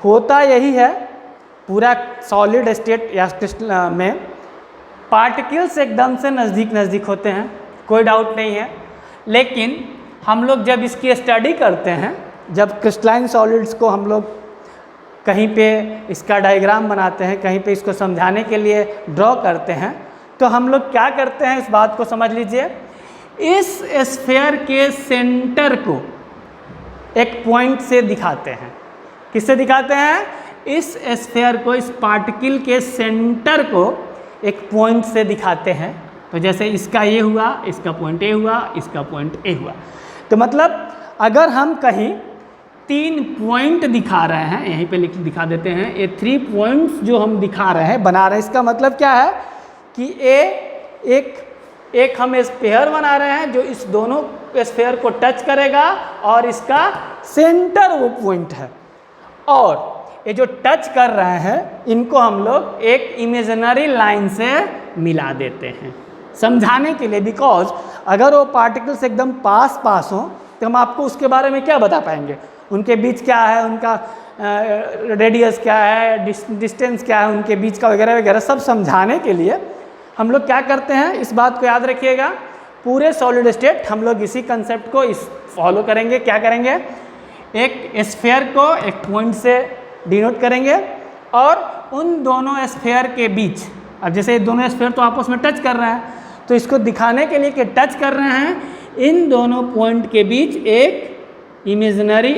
होता यही है पूरा सॉलिड स्टेट या क्रिस्टल में, पार्टिकल्स एकदम से नज़दीक नज़दीक होते हैं, कोई डाउट नहीं है। लेकिन हम लोग जब इसकी स्टडी करते हैं, जब क्रिस्टलाइन सॉलिड्स को हम लोग कहीं पे इसका डायग्राम बनाते हैं, कहीं पे इसको समझाने के लिए ड्रॉ करते हैं, तो हम लोग क्या करते हैं, इस बात को समझ लीजिए। इस स्फीयर के सेंटर को एक पॉइंट से दिखाते हैं। किससे दिखाते हैं? इस स्फीयर को, इस पार्टिकल के सेंटर को एक पॉइंट से दिखाते हैं। तो जैसे इसका ये हुआ, इसका पॉइंट ए हुआ, इसका पॉइंट ए हुआ। तो मतलब अगर हम कहीं 3 पॉइंट दिखा रहे हैं, यहीं पे लिख दिखा देते हैं, ये 3 पॉइंट्स जो हम दिखा रहे हैं, बना रहे हैं, इसका मतलब क्या है कि एक हम स्फीयर बना रहे हैं जो इस दोनों स्फीयर को टच करेगा और इसका सेंटर वो पॉइंट है। और ये जो टच कर रहे हैं इनको हम लोग एक इमेजिनरी लाइन से मिला देते हैं समझाने के लिए। बिकॉज अगर वो पार्टिकल्स एकदम पास पास हों तो हम आपको उसके बारे में क्या बता पाएंगे, उनके बीच क्या है, उनका रेडियस क्या है, डिस्टेंस क्या है उनके बीच का, वगैरह वगैरह सब समझाने के लिए हम लोग क्या करते हैं, इस बात को याद रखिएगा। पूरे सॉलिड स्टेट हम लोग इसी कंसेप्ट को फॉलो करेंगे। क्या करेंगे? एक स्फीयर को एक पॉइंट से डिनोट करेंगे और उन दोनों स्फीयर के बीच, अब जैसे दोनों स्फीयर तो आपस में टच कर रहे हैं, तो इसको दिखाने के लिए कि टच कर रहे हैं, इन दोनों पॉइंट के बीच एक इमेजिनरी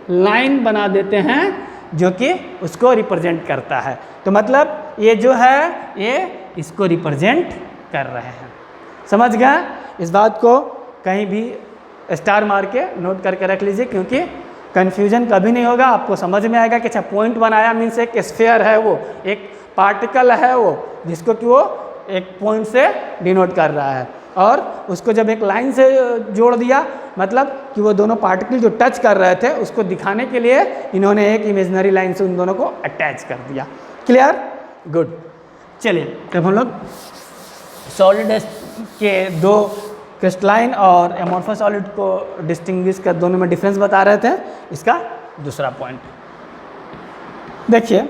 लाइन बना देते हैं जो कि उसको रिप्रेजेंट करता है। तो मतलब ये जो है ये इसको रिप्रेजेंट कर रहे हैं। समझ गए? इस बात को कहीं भी स्टार मार के नोट करके रख लीजिए, क्योंकि कन्फ्यूजन कभी नहीं होगा। आपको समझ में आएगा कि अच्छा पॉइंट बनाया मीन्स एक स्फीयर है, वो एक पार्टिकल है वो, जिसको कि वो एक पॉइंट से डिनोट कर रहा है, और उसको जब एक लाइन से जोड़ दिया मतलब कि वो दोनों पार्टिकल जो टच कर रहे थे उसको दिखाने के लिए इन्होंने एक इमेजिनरी लाइन से उन दोनों को अटैच कर दिया। क्लियर? गुड। चलिए, तब हम लोग सॉलिड के दो क्रिस्टलाइन और एमोर्फस सॉलिड को डिस्टिंग्विश कर, दोनों में डिफरेंस बता रहे थे। इसका दूसरा पॉइंट देखिए।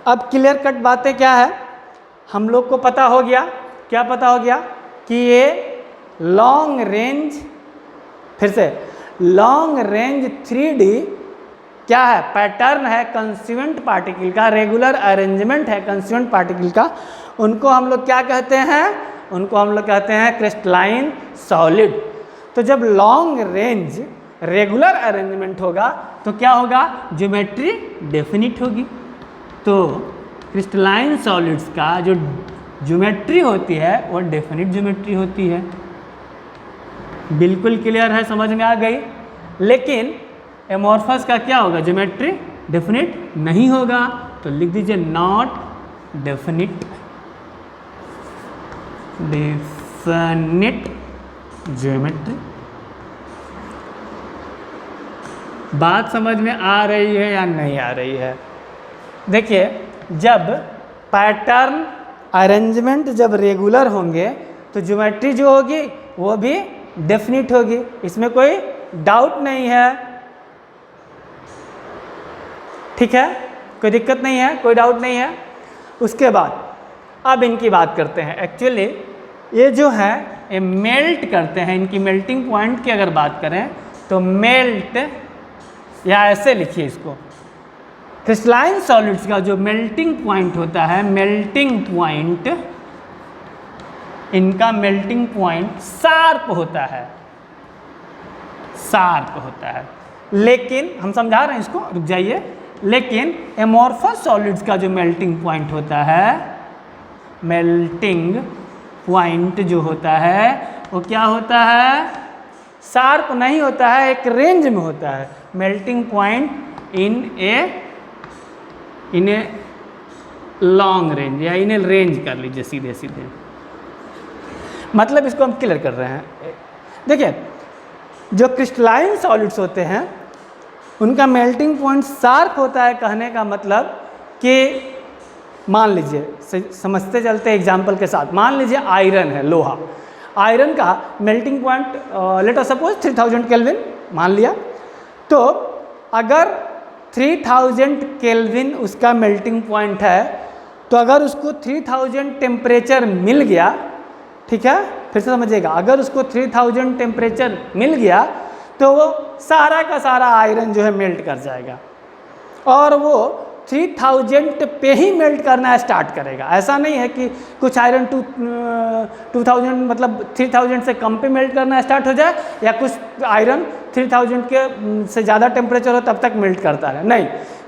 अब क्लियर कट बातें क्या है, हम लोग को पता हो गया, क्या पता हो गया कि ये लॉन्ग रेंज, फिर से लॉन्ग रेंज 3D क्या है, पैटर्न है कंस्टिट्यूएंट पार्टिकल का, रेगुलर अरेंजमेंट है कंस्टिट्यूएंट पार्टिकल का। उनको हम लोग क्या कहते हैं? उनको हम लोग कहते हैं क्रिस्टलाइन सॉलिड। तो जब लॉन्ग रेंज रेगुलर अरेंजमेंट होगा तो क्या होगा? ज्योमेट्री डेफिनिट होगी। तो क्रिस्टलाइन सॉलिड्स का जो ज्योमेट्री होती है वो डेफिनिट ज्योमेट्री होती है। बिल्कुल क्लियर है, समझ में आ गई? लेकिन एमोर्फस का क्या होगा? ज्योमेट्री डेफिनिट नहीं होगा। तो लिख दीजिए नॉट डेफिनिट ज्योमेट्री। बात समझ में आ रही है या नहीं आ रही है? देखिए, जब पैटर्न अरेंजमेंट जब रेगुलर होंगे तो ज्योमेट्री जो होगी वो भी डेफिनिट होगी, इसमें कोई डाउट नहीं है। ठीक है, कोई दिक्कत नहीं है, कोई डाउट नहीं है। उसके बाद अब इनकी बात करते हैं। एक्चुअली ये जो है ये मेल्ट करते हैं, इनकी मेल्टिंग पॉइंट की अगर बात करें तो मेल्ट, या ऐसे लिखिए इसको, क्रिस्टलाइन सॉलिड्स का जो मेल्टिंग पॉइंट होता है, मेल्टिंग पॉइंट, इनका मेल्टिंग पॉइंट शार्प होता है, शार्प होता है। लेकिन हम समझा रहे हैं इसको, रुक जाइए। लेकिन एमोर्फस सॉलिड्स का जो मेल्टिंग पॉइंट होता है, मेल्टिंग पॉइंट जो होता है वो क्या होता है, शार्प नहीं होता है, एक रेंज में होता है। Melting point in a long range, या इन ए रेंज कर लीजिए सीधे सीधे। मतलब इसको हम क्लियर कर रहे हैं। देखिए जो क्रिस्टलाइन सॉलिड्स होते हैं उनका मेल्टिंग पॉइंट शार्प होता है, कहने का मतलब कि मान लीजिए, समझते चलते एग्जाम्पल के साथ, मान लीजिए आयरन है, लोहा, आयरन का melting point let us suppose 3000 kelvin मान लिया। तो अगर 3000 केल्विन उसका मेल्टिंग पॉइंट है, तो अगर उसको 3000 टेम्परेचर मिल गया, ठीक है, फिर से समझिएगा, अगर उसको 3000 टेम्परेचर मिल गया तो वो सारा का सारा आयरन जो है मेल्ट कर जाएगा, और वो 3000 पे ही मेल्ट करना स्टार्ट करेगा। ऐसा नहीं है कि कुछ आयरन 2000 मतलब 3000 से कम पे मेल्ट करना स्टार्ट हो जाए, या कुछ आयरन 3000 के से ज़्यादा टेम्परेचर हो तब तक मेल्ट करता है, नहीं,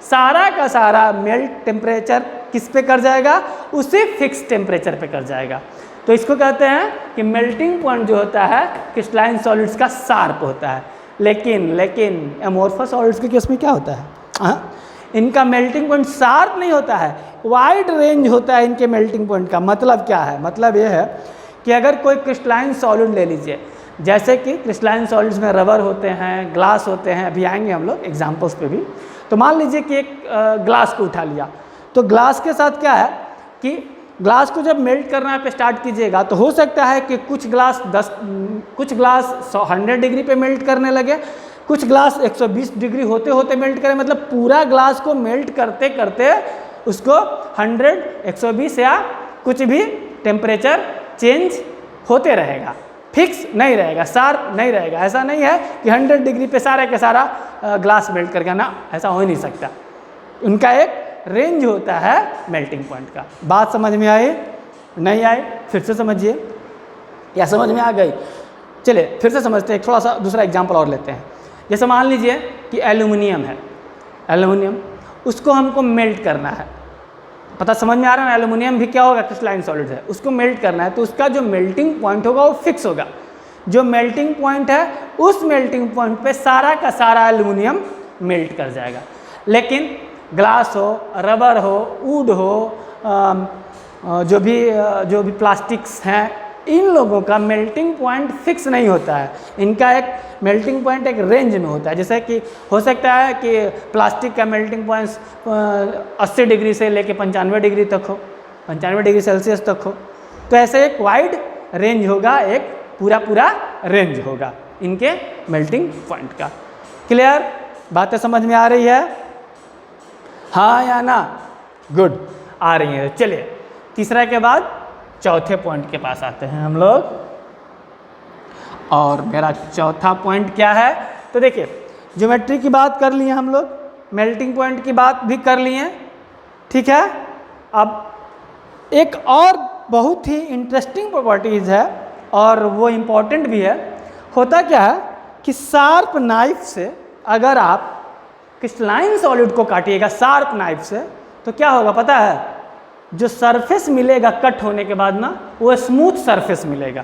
सारा का सारा मेल्ट टेम्परेचर किस पे कर जाएगा, उसी फिक्स टेम्परेचर पे कर जाएगा। तो इसको कहते हैं कि मेल्टिंग पॉइंट जो होता है क्रिस्टलाइन सॉलिड्स का शार्प होता है। लेकिन एमोर्फस सॉलिड्स के केस में क्या होता है, इनका मेल्टिंग पॉइंट शार्प नहीं होता है, वाइड रेंज होता है इनके मेल्टिंग पॉइंट का। मतलब क्या है, मतलब ये है कि अगर कोई क्रिस्टलाइन सॉलिड ले लीजिए, जैसे कि क्रिस्टलाइन सॉलिड्स में रबर होते हैं, ग्लास होते हैं, अभी आएंगे हम लोग एग्जाम्पल्स पे भी। तो मान लीजिए कि एक ग्लास को उठा लिया, तो ग्लास के साथ क्या है कि ग्लास को जब मेल्ट करना पे स्टार्ट कीजिएगा तो हो सकता है कि कुछ ग्लास 100 डिग्री पे मेल्ट करने लगे, कुछ ग्लास 120 डिग्री होते होते मेल्ट करें। मतलब पूरा ग्लास को मेल्ट करते करते उसको 100, 120 या कुछ भी टेम्परेचर चेंज होते रहेगा, फिक्स नहीं रहेगा, शार्प नहीं रहेगा। ऐसा नहीं है कि 100 डिग्री पे सारा का सारा ग्लास मेल्ट कर गया ना, ऐसा हो ही नहीं सकता। उनका एक रेंज होता है मेल्टिंग पॉइंट का। बात समझ में आई, नहीं आई, फिर से समझिए, या समझ में आ गई? चलिए फिर से समझते हैं, थोड़ा सा दूसरा एग्जांपल और लेते हैं। जैसे मान लीजिए कि एल्यूमिनियम है, एल्यूमिनियम उसको हमको मेल्ट करना है। पता समझ में आ रहा है ना, एल्यूमिनियम भी क्या होगा, क्रिस्टलाइन सॉलिड है, उसको मेल्ट करना है, तो उसका जो मेल्टिंग पॉइंट होगा वो फिक्स होगा। जो मेल्टिंग पॉइंट है उस मेल्टिंग पॉइंट पे सारा का सारा एल्यूमिनियम मेल्ट कर जाएगा। लेकिन ग्लास हो, रबर हो, वुड हो, जो भी प्लास्टिक्स हैं, इन लोगों का मेल्टिंग पॉइंट फिक्स नहीं होता है। इनका एक मेल्टिंग पॉइंट एक रेंज में होता है। जैसे कि हो सकता है कि प्लास्टिक का मेल्टिंग पॉइंट 80 डिग्री से लेके 95 डिग्री तक हो, 95 डिग्री सेल्सियस तक हो। तो ऐसे एक वाइड रेंज होगा, एक पूरा रेंज होगा इनके मेल्टिंग पॉइंट का। क्लियर? बातें समझ में आ रही है, हाँ या ना? गुड, आ रही है। चलिए तीसरा के बाद चौथे पॉइंट के पास आते हैं हम लोग। और मेरा चौथा पॉइंट क्या है, तो देखिए ज्योमेट्री की बात कर लिए हम लोग, मेल्टिंग पॉइंट की बात भी कर लिए, ठीक है। अब एक और बहुत ही इंटरेस्टिंग प्रॉपर्टीज़ है और वो इम्पॉर्टेंट भी है। होता क्या है कि शार्प नाइफ से अगर आप क्रिस्टलाइन सॉलिड को काटिएगा शार्प नाइफ से, तो क्या होगा पता है, जो सरफेस मिलेगा कट होने के बाद ना, वो स्मूथ सरफेस मिलेगा।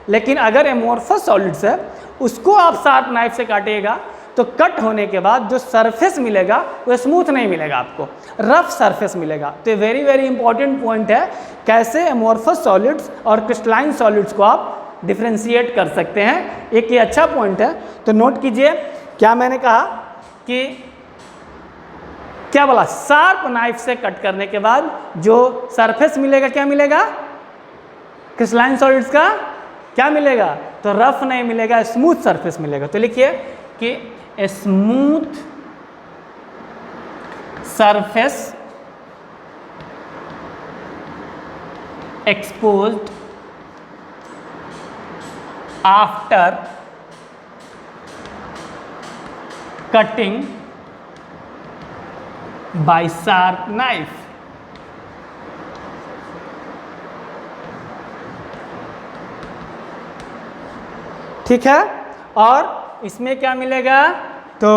लेकिन अगर एमोर्फस सॉलिड्स है उसको आप शार्प नाइफ से काटिएगा तो कट होने के बाद जो सरफेस मिलेगा वो स्मूथ नहीं मिलेगा, आपको रफ सरफेस मिलेगा। तो वेरी वेरी इंपॉर्टेंट पॉइंट है, कैसे एमोर्फस सॉलिड्स और क्रिस्टलाइन सॉलिड्स को आप डिफ्रेंशिएट कर सकते हैं। एक ये अच्छा पॉइंट है, तो नोट कीजिए क्या मैंने कहा कि क्या बोला, शार्प नाइफ से कट करने के बाद जो सरफेस मिलेगा क्या मिलेगा, क्रिस्टलाइन सॉलिड्स का क्या मिलेगा, तो रफ नहीं मिलेगा, स्मूथ सरफेस मिलेगा। तो लिखिए कि smooth surface exposed after cutting bye sharp knife. ठीक है, और इसमें क्या मिलेगा, तो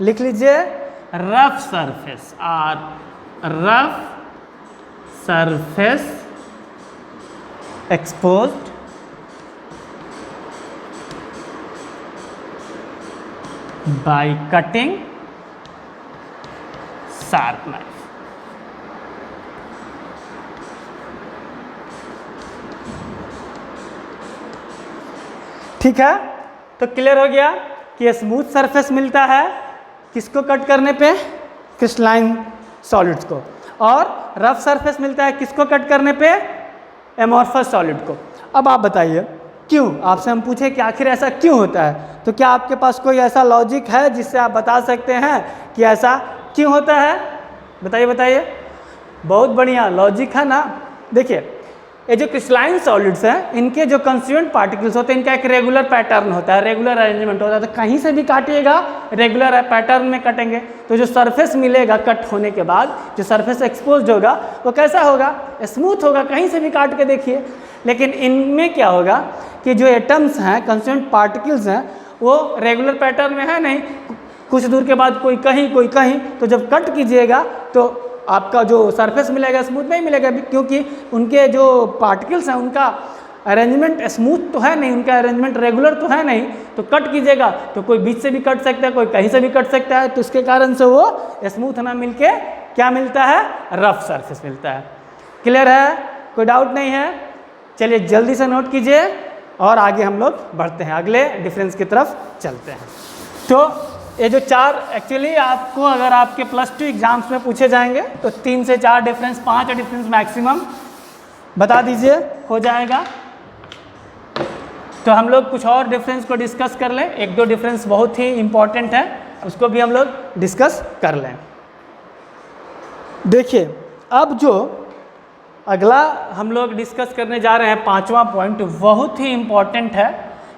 लिख लीजिए रफ सरफेस, और rough surface exposed by cutting sharp knife. ठीक है, तो क्लियर हो गया कि स्मूथ सरफेस मिलता है किसको कट करने पे, क्रिस्टलाइन सॉलिड्स को, और रफ सरफेस मिलता है किसको कट करने पे, एमॉर्फस सॉलिड को। अब आप बताइए क्यों, आपसे हम पूछे कि आखिर ऐसा क्यों होता है, तो क्या आपके पास कोई ऐसा लॉजिक है जिससे आप बता सकते हैं कि ऐसा क्यों होता है, बताइए बताइए। बहुत बढ़िया लॉजिक है ना। देखिए ये जो क्रिस्टलाइन सॉलिड्स हैं, इनके जो कंस्टिट्यूएंट पार्टिकल्स होते हैं, इनका एक रेगुलर पैटर्न होता है, रेगुलर अरेंजमेंट होता है, तो कहीं से भी काटिएगा रेगुलर पैटर्न में कटेंगे, तो जो सरफेस मिलेगा कट होने के बाद, जो सरफेस एक्सपोज होगा वो कैसा होगा, स्मूथ होगा, कहीं से भी काट के देखिए। लेकिन इनमें क्या होगा कि जो एटम्स हैं, कंस्टिट्यूएंट पार्टिकल्स हैं, वो रेगुलर पैटर्न में है नहीं, कुछ दूर के बाद कोई कहीं कोई कहीं, तो जब कट कीजिएगा तो आपका जो सरफेस मिलेगा स्मूथ नहीं मिलेगा, क्योंकि उनके जो पार्टिकल्स हैं उनका अरेंजमेंट स्मूथ तो है नहीं, उनका अरेंजमेंट रेगुलर तो है नहीं, तो कट कीजिएगा तो कोई बीच से भी कट सकता है, कोई कहीं से भी कट सकता है, तो उसके कारण से वो स्मूथ ना मिलके क्या मिलता है, रफ सरफेस मिलता है। क्लियर है, कोई डाउट नहीं है। चलिए जल्दी से नोट कीजिए और आगे हम लोग बढ़ते हैं, अगले डिफरेंस की तरफ चलते हैं। तो ये जो चार एक्चुअली आपको अगर आपके +2 एग्जाम्स में पूछे जाएंगे तो 3 से 4 डिफरेंस, 5 डिफरेंस मैक्सिमम बता दीजिए, हो जाएगा। तो हम लोग कुछ और डिफरेंस को डिस्कस कर लें, 1-2 डिफरेंस बहुत ही इंपॉर्टेंट है, उसको भी हम लोग डिस्कस कर लें। देखिए अब जो अगला हम लोग डिस्कस करने जा रहे हैं 5वां पॉइंट, बहुत ही इम्पॉर्टेंट है,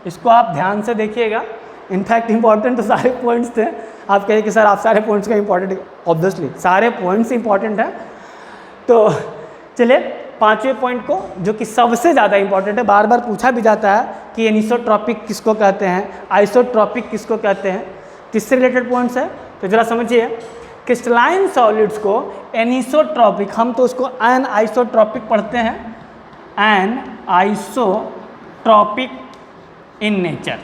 इसको आप ध्यान से देखिएगा। इनफैक्ट इंपॉर्टेंट तो सारे पॉइंट्स थे, आप कहें कि सर आप सारे पॉइंट्स का इंपॉर्टेंट, ऑब्वियसली सारे पॉइंट्स इंपॉर्टेंट हैं। तो चलिए 5वें पॉइंट को, जो कि सबसे ज़्यादा इंपॉर्टेंट है, बार बार पूछा भी जाता है कि एनिसोट्रॉपिक किसको कहते हैं, आइसोट्रॉपिक किसको कहते हैं, किससे रिलेटेड पॉइंट्स है, तो ज़रा समझिए। क्रिस्टलाइन सॉलिड्स को एनिसोट्रॉपिक, हम तो उसको एन आइसोट्रॉपिक पढ़ते हैं, एन आइसोट्रॉपिक इन नेचर।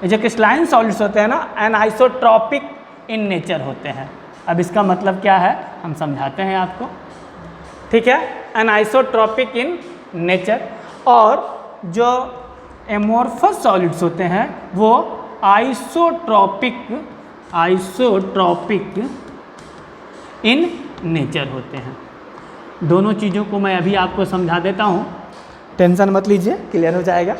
ये जो क्रिस्टलाइन सॉलिड्स होते हैं ना, एनाइसोट्रॉपिक इन नेचर होते हैं। अब इसका मतलब क्या है हम समझाते हैं आपको, ठीक है। एनाइसोट्रॉपिक इन नेचर, और जो एमोर्फस सॉलिड्स होते हैं वो आइसोट्रॉपिक इन नेचर होते हैं। दोनों चीज़ों को मैं अभी आपको समझा देता हूँ, टेंशन मत लीजिए, क्लियर हो जाएगा।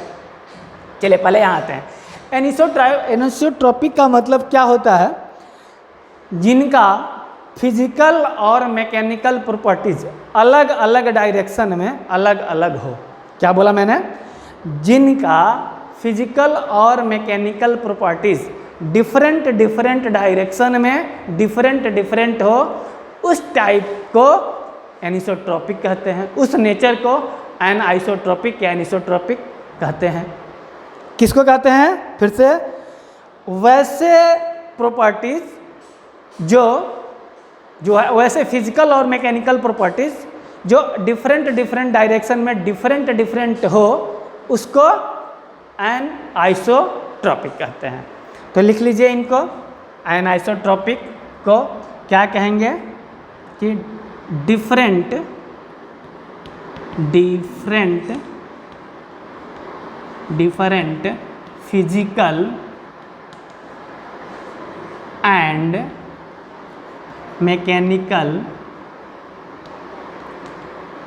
चलिए पहले यहाँ आते हैं। एनिसोट्रॉपिक का मतलब क्या होता है, जिनका फिजिकल और मैकेनिकल प्रॉपर्टीज अलग अलग डायरेक्शन में अलग अलग हो। क्या बोला मैंने, जिनका फिजिकल और मैकेनिकल प्रॉपर्टीज डिफरेंट डायरेक्शन में डिफरेंट हो, उस टाइप को एनिसोट्रॉपिक कहते हैं, उस नेचर को एनाइसोट्रॉपिक या एनिसोट्रॉपिक कहते हैं। किसको कहते हैं, फिर से, वैसे प्रॉपर्टीज जो है, वैसे फिजिकल और मैकेनिकल प्रॉपर्टीज जो डिफरेंट डायरेक्शन में डिफरेंट हो, उसको एनाइसोट्रॉपिक कहते हैं। तो लिख लीजिए इनको, एनाइसोट्रॉपिक को क्या कहेंगे कि different physical and mechanical,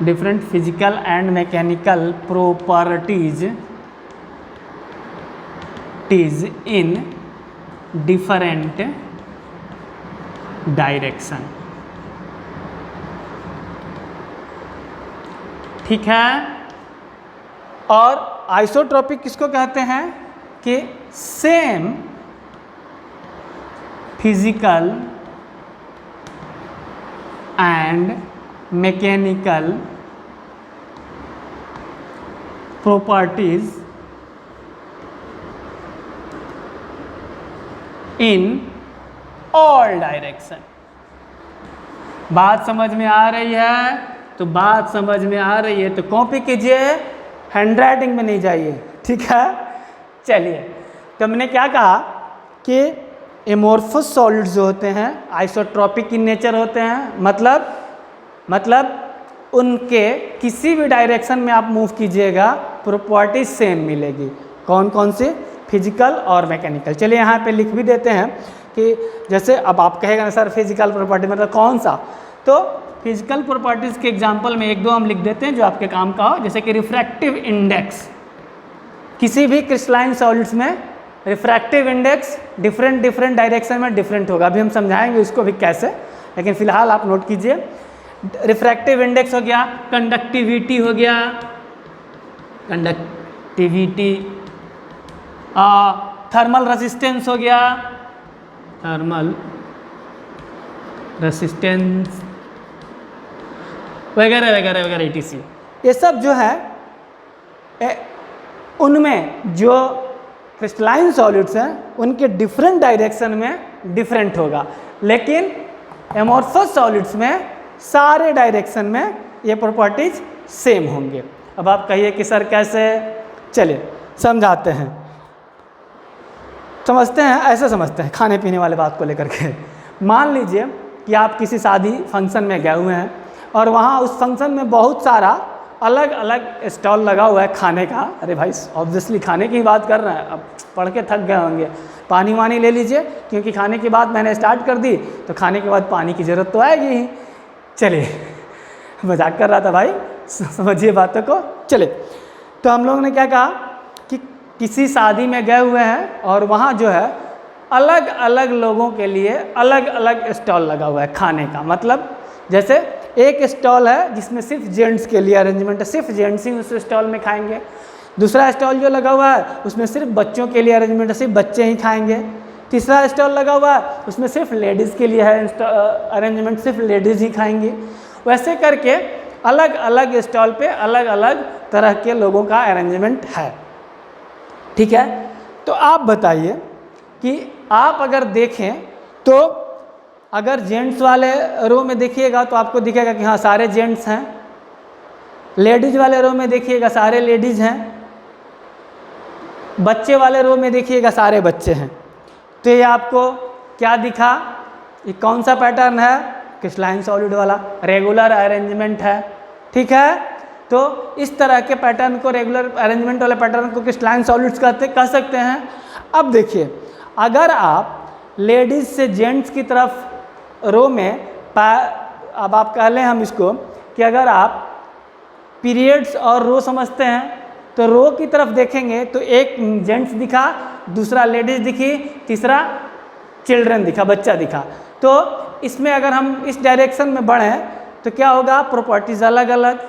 different physical and mechanical properties in different direction. ठीक है। और आइसोट्रोपिक किसको कहते हैं कि same physical and mechanical properties in all direction. बात समझ में आ रही है? तो बात समझ में आ रही है तो कॉपी कीजिए, हैंडराइटिंग में नहीं जाइए। ठीक है, चलिए। तो हमने क्या कहा कि एमोर्फस सॉलिड्स जो होते हैं आइसोट्रोपिक इन नेचर होते हैं, मतलब उनके किसी भी डायरेक्शन में आप मूव कीजिएगा प्रॉपर्टी सेम मिलेगी। कौन कौन सी? फिजिकल और मैकेनिकल। चलिए यहाँ पे लिख भी देते हैं कि जैसे अब आप कहेगा ना सर फिजिकल प्रॉपर्टी मतलब कौन सा, तो फिजिकल प्रॉपर्टीज़ के एग्जांपल में एक दो हम लिख देते हैं जो आपके काम का हो। जैसे कि रिफ्रैक्टिव इंडेक्स, किसी भी क्रिस्टलाइन सॉलिड्स में रिफ्रैक्टिव इंडेक्स डिफरेंट डायरेक्शन में डिफरेंट होगा। अभी हम समझाएंगे उसको भी कैसे, लेकिन फिलहाल आप नोट कीजिए। रिफ्रैक्टिव इंडेक्स हो गया, कंडक्टिविटी हो गया, कंडक्टिविटी, थर्मल रेजिस्टेंस हो गया, थर्मल रेजिस्टेंस वगैरह वगैरह वगैरह etc। ये सब जो है उनमें जो क्रिस्टलाइन सॉलिड्स हैं उनके डिफरेंट डायरेक्शन में डिफरेंट होगा, लेकिन एमोर्फस सॉलिड्स में सारे डायरेक्शन में ये प्रॉपर्टीज सेम होंगे। अब आप कहिए कि सर कैसे? चलिए समझाते हैं, समझते हैं। ऐसे समझते हैं खाने पीने वाले बात को लेकर के। मान लीजिए कि आप किसी शादी फंक्शन में गए हुए हैं और वहाँ उस फंक्शन में बहुत सारा अलग अलग स्टॉल लगा हुआ है खाने का। अरे भाई ऑब्वियसली खाने की बात कर रहे हैं, अब पढ़ के थक गए होंगे, पानी वानी ले लीजिए क्योंकि खाने की बात मैंने स्टार्ट कर दी तो खाने के बाद पानी की ज़रूरत तो आएगी ही। चलिए मजाक कर रहा था भाई, समझिए बातों को। चलिए, तो हम लोगों ने क्या कहा कि किसी शादी में गए हुए हैं और वहाँ जो है अलग अलग लोगों के लिए अलग अलग स्टॉल लगा हुआ है खाने का। मतलब जैसे एक स्टॉल है जिसमें सिर्फ जेंट्स के लिए अरेंजमेंट है, सिर्फ जेंट्स ही उस स्टॉल में खाएंगे। दूसरा स्टॉल जो लगा हुआ है उसमें सिर्फ बच्चों के लिए अरेंजमेंट है, सिर्फ बच्चे ही खाएंगे। तीसरा स्टॉल लगा हुआ है उसमें सिर्फ लेडीज़ के लिए है अरेंजमेंट, सिर्फ लेडीज़ ही खाएंगी। वैसे करके अलग अलग स्टॉल पे अलग अलग तरह के लोगों का अरेंजमेंट है। ठीक है, तो आप बताइए कि आप अगर देखें तो अगर जेंट्स वाले रो में देखिएगा तो आपको दिखेगा कि हाँ सारे जेंट्स हैं, लेडीज़ वाले रो में देखिएगा सारे लेडीज़ हैं, बच्चे वाले रो में देखिएगा सारे बच्चे हैं। तो ये आपको क्या दिखा? ये कौन सा पैटर्न है? क्रिस्टलाइन सॉलिड वाला, रेगुलर अरेंजमेंट है। ठीक है, तो इस तरह के पैटर्न को, रेगुलर अरेंजमेंट वाले पैटर्न को क्रिस्टलाइन सॉलिड्स कह सकते हैं। अब देखिए, अगर आप लेडीज़ से जेंट्स की तरफ रो में अब आप कह लें हम इसको कि अगर आप पीरियड्स और रो समझते हैं तो रो की तरफ देखेंगे तो एक जेंट्स दिखा, दूसरा लेडीज़ दिखी, तीसरा चिल्ड्रन दिखा, बच्चा दिखा। तो इसमें अगर हम इस डायरेक्शन में बढ़ें तो क्या होगा? प्रॉपर्टीज़ अलग अलग।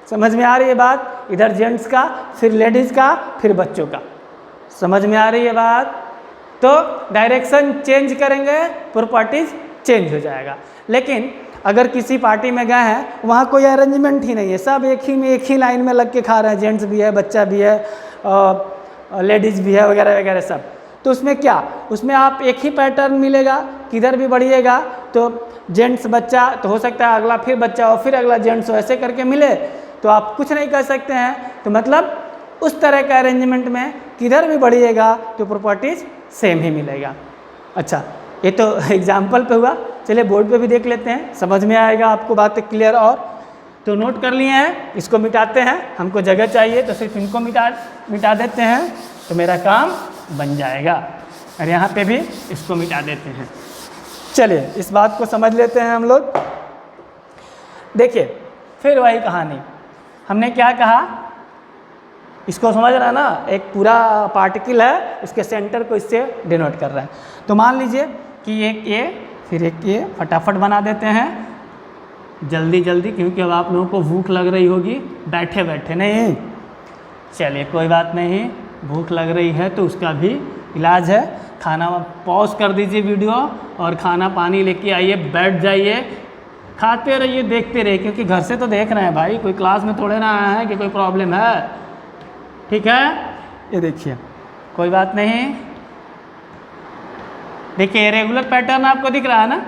समझ में आ रही है बात? इधर जेंट्स का, फिर लेडीज़ का, फिर बच्चों का। समझ में आ रही है बात? तो डायरेक्शन चेंज करेंगे प्रॉपर्टीज़ चेंज हो जाएगा। लेकिन अगर किसी पार्टी में गए हैं वहाँ कोई अरेंजमेंट ही नहीं है, सब एक ही लाइन में लग के खा रहे हैं, जेंट्स भी है, बच्चा भी है, लेडीज़ भी है, वगैरह वगैरह सब। तो उसमें क्या, उसमें आप एक ही पैटर्न मिलेगा, किधर भी बढ़िएगा तो जेंट्स बच्चा, तो हो सकता है अगला फिर बच्चा हो, फिर अगला जेंट्स हो, ऐसे करके मिले तो आप कुछ नहीं कर सकते हैं। तो मतलब उस तरह का अरेंजमेंट में किधर भी बढ़िएगा तो प्रॉपर्टीज़ सेम ही मिलेगा। अच्छा, ये तो एग्जाम्पल पे हुआ, चलिए बोर्ड पे भी देख लेते हैं, समझ में आएगा आपको बातें क्लियर। और तो नोट कर लिए हैं, इसको मिटाते हैं, हमको जगह चाहिए तो सिर्फ इनको मिटा देते हैं तो मेरा काम बन जाएगा। और यहाँ पे भी इसको मिटा देते हैं। चलिए इस बात को समझ लेते हैं हम लोग। देखिए फिर वही कहानी, हमने क्या कहा, इसको समझ रहा है ना, एक पूरा पार्टिकल है, उसके सेंटर को इससे डिनोट कर रहा है। तो मान लीजिए कि एक ए फिर एक ए, फटाफट बना देते हैं जल्दी जल्दी, क्योंकि अब आप लोगों को भूख लग रही होगी बैठे बैठे। नहीं चलिए कोई बात नहीं, भूख लग रही है तो उसका भी इलाज है। खाना पॉज कर दीजिए वीडियो और खाना पानी लेके आइए, बैठ जाइए, खाते रहिए, देखते रहिए, क्योंकि घर से तो देख रहे हैं भाई, कोई क्लास में थोड़े ना आया है कि कोई प्रॉब्लम है। ठीक है, ये देखिए कोई बात नहीं। देखिए रेगुलर पैटर्न आपको दिख रहा है ना,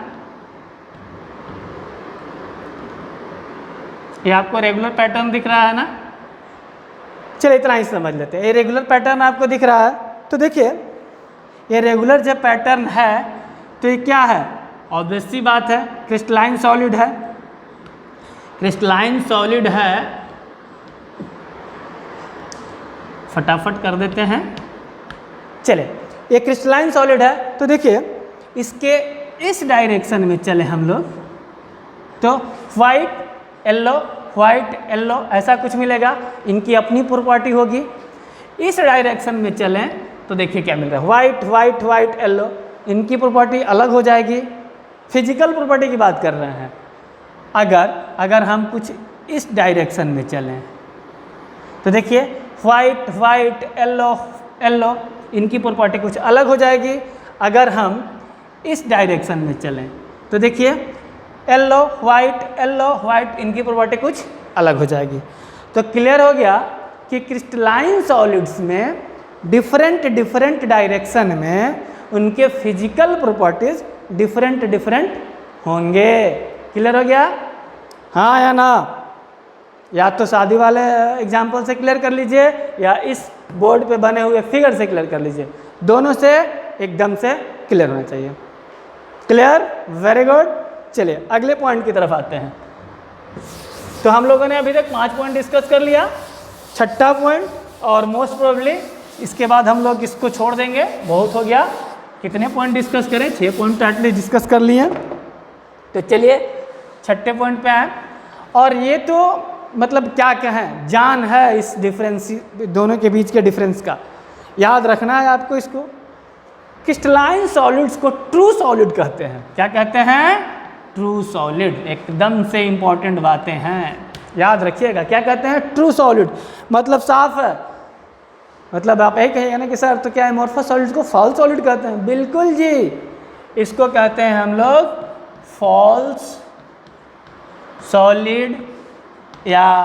ये आपको रेगुलर पैटर्न दिख रहा है ना। चलिए इतना ही समझ लेते हैं, ये रेगुलर पैटर्न आपको दिख रहा है। तो देखिए ये रेगुलर जब पैटर्न है तो ये क्या है, ऑब्वियस सी बात है, क्रिस्टलाइन सॉलिड है। क्रिस्टलाइन सॉलिड है, फटाफट कर देते हैं। चले ये क्रिस्टलाइन सॉलिड है, तो देखिए इसके इस डायरेक्शन में चले हम लोग तो वाइट येलो वाइट येलो ऐसा कुछ मिलेगा, इनकी अपनी प्रॉपर्टी होगी। इस डायरेक्शन में चलें तो देखिए क्या मिल रहा है, वाइट वाइट वाइट येलो, इनकी प्रॉपर्टी अलग हो जाएगी। फिजिकल प्रॉपर्टी की बात कर रहे हैं। अगर हम कुछ इस डायरेक्शन में चलें तो देखिए वाइट वाइट येलो येलो, इनकी प्रॉपर्टी कुछ अलग हो जाएगी। अगर हम इस डायरेक्शन में चलें तो देखिए येलो वाइट, इनकी प्रॉपर्टी कुछ अलग हो जाएगी। तो क्लियर हो गया कि क्रिस्टलाइन सॉलिड्स में डिफरेंट डायरेक्शन में उनके फिजिकल प्रॉपर्टीज डिफरेंट होंगे। क्लियर हो गया, हाँ या ना? या तो शादी वाले एग्जाम्पल से क्लियर कर लीजिए या इस बोर्ड पे बने हुए फिगर से क्लियर कर लीजिए, दोनों से एकदम से क्लियर होना चाहिए। Clear, very good. चलिए अगले पॉइंट की तरफ आते हैं। तो हम लोगों ने अभी तक 5 पॉइंट डिस्कस कर लिया, छठा पॉइंट और मोस्ट प्रोबेबली इसके बाद हम लोग इसको छोड़ देंगे, बहुत हो गया। कितने पॉइंट डिस्कस करें, 6 पॉइंट तो एटलीस्ट डिस्कस कर लिए। तो चलिए छठे पॉइंट पे आए, और ये तो मतलब क्या कहें, जान है इस डिफरेंस, दोनों के बीच के डिफरेंस का। याद रखना है आपको इसको। क्रिस्टलाइन सॉलिड्स को ट्रू सॉलिड कहते हैं। क्या कहते हैं? True solid. एकदम से इंपॉर्टेंट बातें हैं, याद रखिएगा। क्या कहते हैं? ट्रू सॉलिड, मतलब साफ है। मतलब आप यही कहिएगा ना कि सर तो क्या एमोर्फस सॉलिड्स को फॉल्स सॉलिड कहते हैं? बिल्कुल जी, इसको कहते हैं हम लोग फॉल्स सॉलिड, या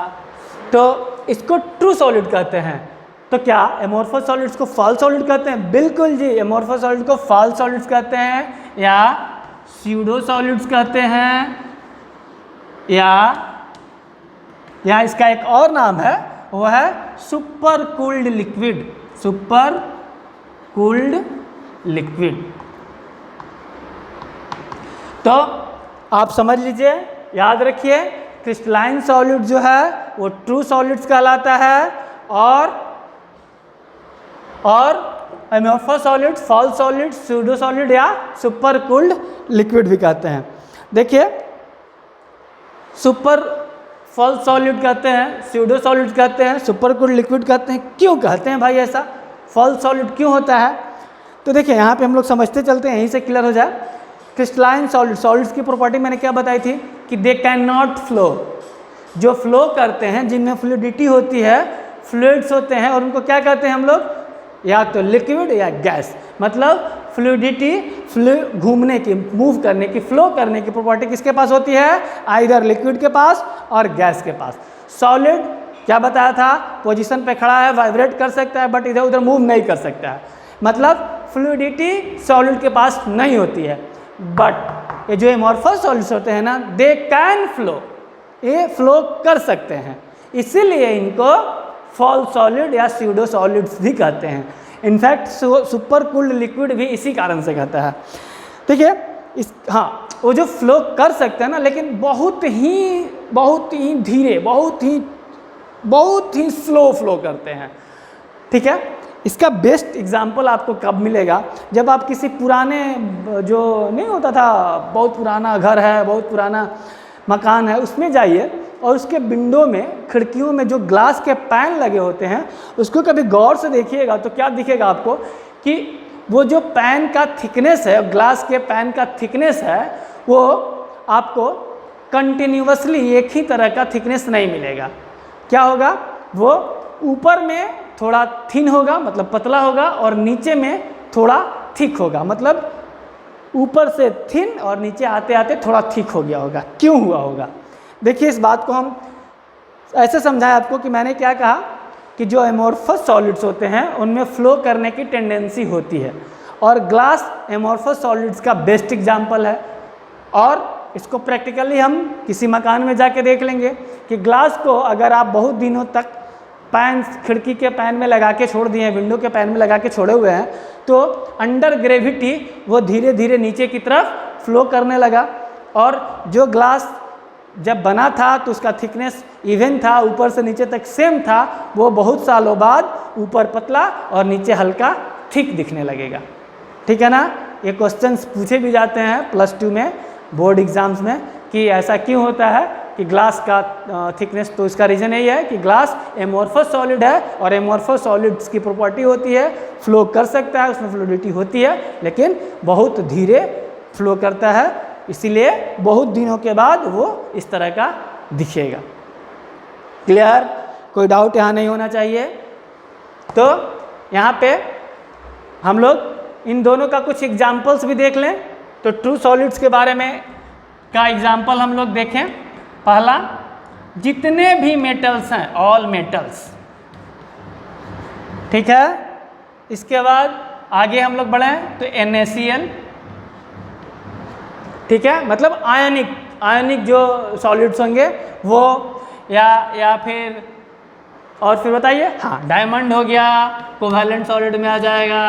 तो इसको ट्रू सॉलिड कहते हैं। तो क्या एमोर्फस सॉलिड्स को फॉल्स सॉलिड कहते हैं? बिल्कुल जी, एमोर्फस सॉलिड को फॉल्स सॉलिड्स कहते हैं, या स्यूडो सॉलिड्स कहते हैं, या इसका एक और नाम है, वो है super cooled liquid. Super cooled liquid. तो आप समझ लीजिए, याद रखिए, क्रिस्टलाइन सॉलिड जो है वो ट्रू सॉलिड्स कहलाता है, और amorphous solid, false solid, pseudo solid या सुपर कूल्ड लिक्विड भी कहते हैं। देखिए सुपर फॉल्स सॉलिड कहते हैं, स्यूडो सॉलिड कहते हैं, सुपर कूल्ड लिक्विड कहते हैं। क्यों कहते हैं भाई ऐसा? फॉल्स सॉलिड क्यों होता है? तो देखिए यहाँ पे हम लोग समझते चलते हैं, यहीं से क्लियर हो जाए। क्रिस्टलाइन सॉलिड्स की प्रॉपर्टी मैंने क्या बताई थी कि दे कैन नॉट फ्लो। जो फ्लो करते हैं, जिनमें फ्लूइडिटी होती है, फ्लूइड्स होते हैं, और उनको क्या कहते हैं हम लोग? या तो लिक्विड या गैस। मतलब फ्लूइडिटी, घूमने की, मूव करने की, फ्लो करने की प्रॉपर्टी किसके पास होती है? आइदर लिक्विड के पास और गैस के पास। सॉलिड क्या बताया था? पोजीशन पे खड़ा है, वाइब्रेट कर सकता है, बट इधर उधर मूव नहीं कर सकता है। मतलब फ्लूइडिटी सॉलिड के पास नहीं होती है। बट ये जो एमोर्फस सॉलिड्स होते हैं ना, दे कैन फ्लो, ये फ्लो कर सकते हैं, इसीलिए इनको फॉल्स सॉलिड या स्यूडो सॉलिड्स भी कहते हैं। इनफैक्ट सुपर कूल्ड लिक्विड भी इसी कारण से कहता है। देखिए इस, हाँ, वो जो फ्लो कर सकते हैं ना, लेकिन बहुत ही धीरे, बहुत ही स्लो फ्लो करते हैं। ठीक है, इसका बेस्ट एग्जाम्पल आपको कब मिलेगा, जब आप किसी पुराने, जो नहीं होता था, बहुत पुराना घर है, बहुत पुराना मकान है, उसमें जाइए और उसके विंडो में, खिड़कियों में जो ग्लास के पैन लगे होते हैं, उसको कभी गौर से देखिएगा तो क्या दिखेगा आपको कि वो जो पैन का थिकनेस है, ग्लास के पैन का थिकनेस है, वो आपको कंटिन्यूअसली एक ही तरह का थिकनेस नहीं मिलेगा। क्या होगा, वो ऊपर में थोड़ा थिन होगा, मतलब पतला होगा, और नीचे में थोड़ा थिक होगा, मतलब ऊपर से थिन और नीचे आते आते थोड़ा थिक हो गया होगा। क्यों हुआ होगा? देखिए, इस बात को हम ऐसे समझाएं आपको कि मैंने क्या कहा कि जो एमोर्फस सॉलिड्स होते हैं उनमें फ्लो करने की टेंडेंसी होती है, और ग्लास एमोर्फस सॉलिड्स का बेस्ट एग्जाम्पल है। और इसको प्रैक्टिकली हम किसी मकान में जाके देख लेंगे कि ग्लास को अगर आप बहुत दिनों तक पैन, खिड़की के पैन में लगा के छोड़ दिए हैं, विंडो के पैन में लगा के छोड़े हुए हैं, तो अंडर ग्रेविटी वो धीरे धीरे नीचे की तरफ फ्लो करने लगा। और जो ग्लास जब बना था तो उसका थिकनेस इवन था, ऊपर से नीचे तक सेम था, वो बहुत सालों बाद ऊपर पतला और नीचे हल्का थिक दिखने लगेगा। ठीक है ना? ये क्वेश्चंस पूछे भी जाते हैं +2 में, बोर्ड एग्जाम्स में, कि ऐसा क्यों होता है कि ग्लास का थिकनेस। तो इसका रीज़न यही है कि ग्लास एमोर्फस सॉलिड है, और एमोर्फस सॉलिड्स की प्रॉपर्टी होती है फ्लो कर सकता है, उसमें फ्लूइडिटी होती है, लेकिन बहुत धीरे फ्लो करता है, इसीलिए बहुत दिनों के बाद वो इस तरह का दिखेगा। क्लियर? कोई डाउट यहाँ नहीं होना चाहिए। तो यहाँ पे हम लोग इन दोनों का कुछ एग्जाम्पल्स भी देख लें। तो ट्रू सॉलिड्स के बारे में का एग्जाम्पल हम लोग देखें। पहला, जितने भी मेटल्स हैं, ऑल मेटल्स। ठीक है? इसके बाद आगे हम लोग बढ़ें तो NaCl। ठीक है? मतलब आयनिक जो सॉलिड्स होंगे वो, या फिर, और फिर बताइए, हाँ, डायमंड हो गया, कोवैलेंट सॉलिड में आ जाएगा।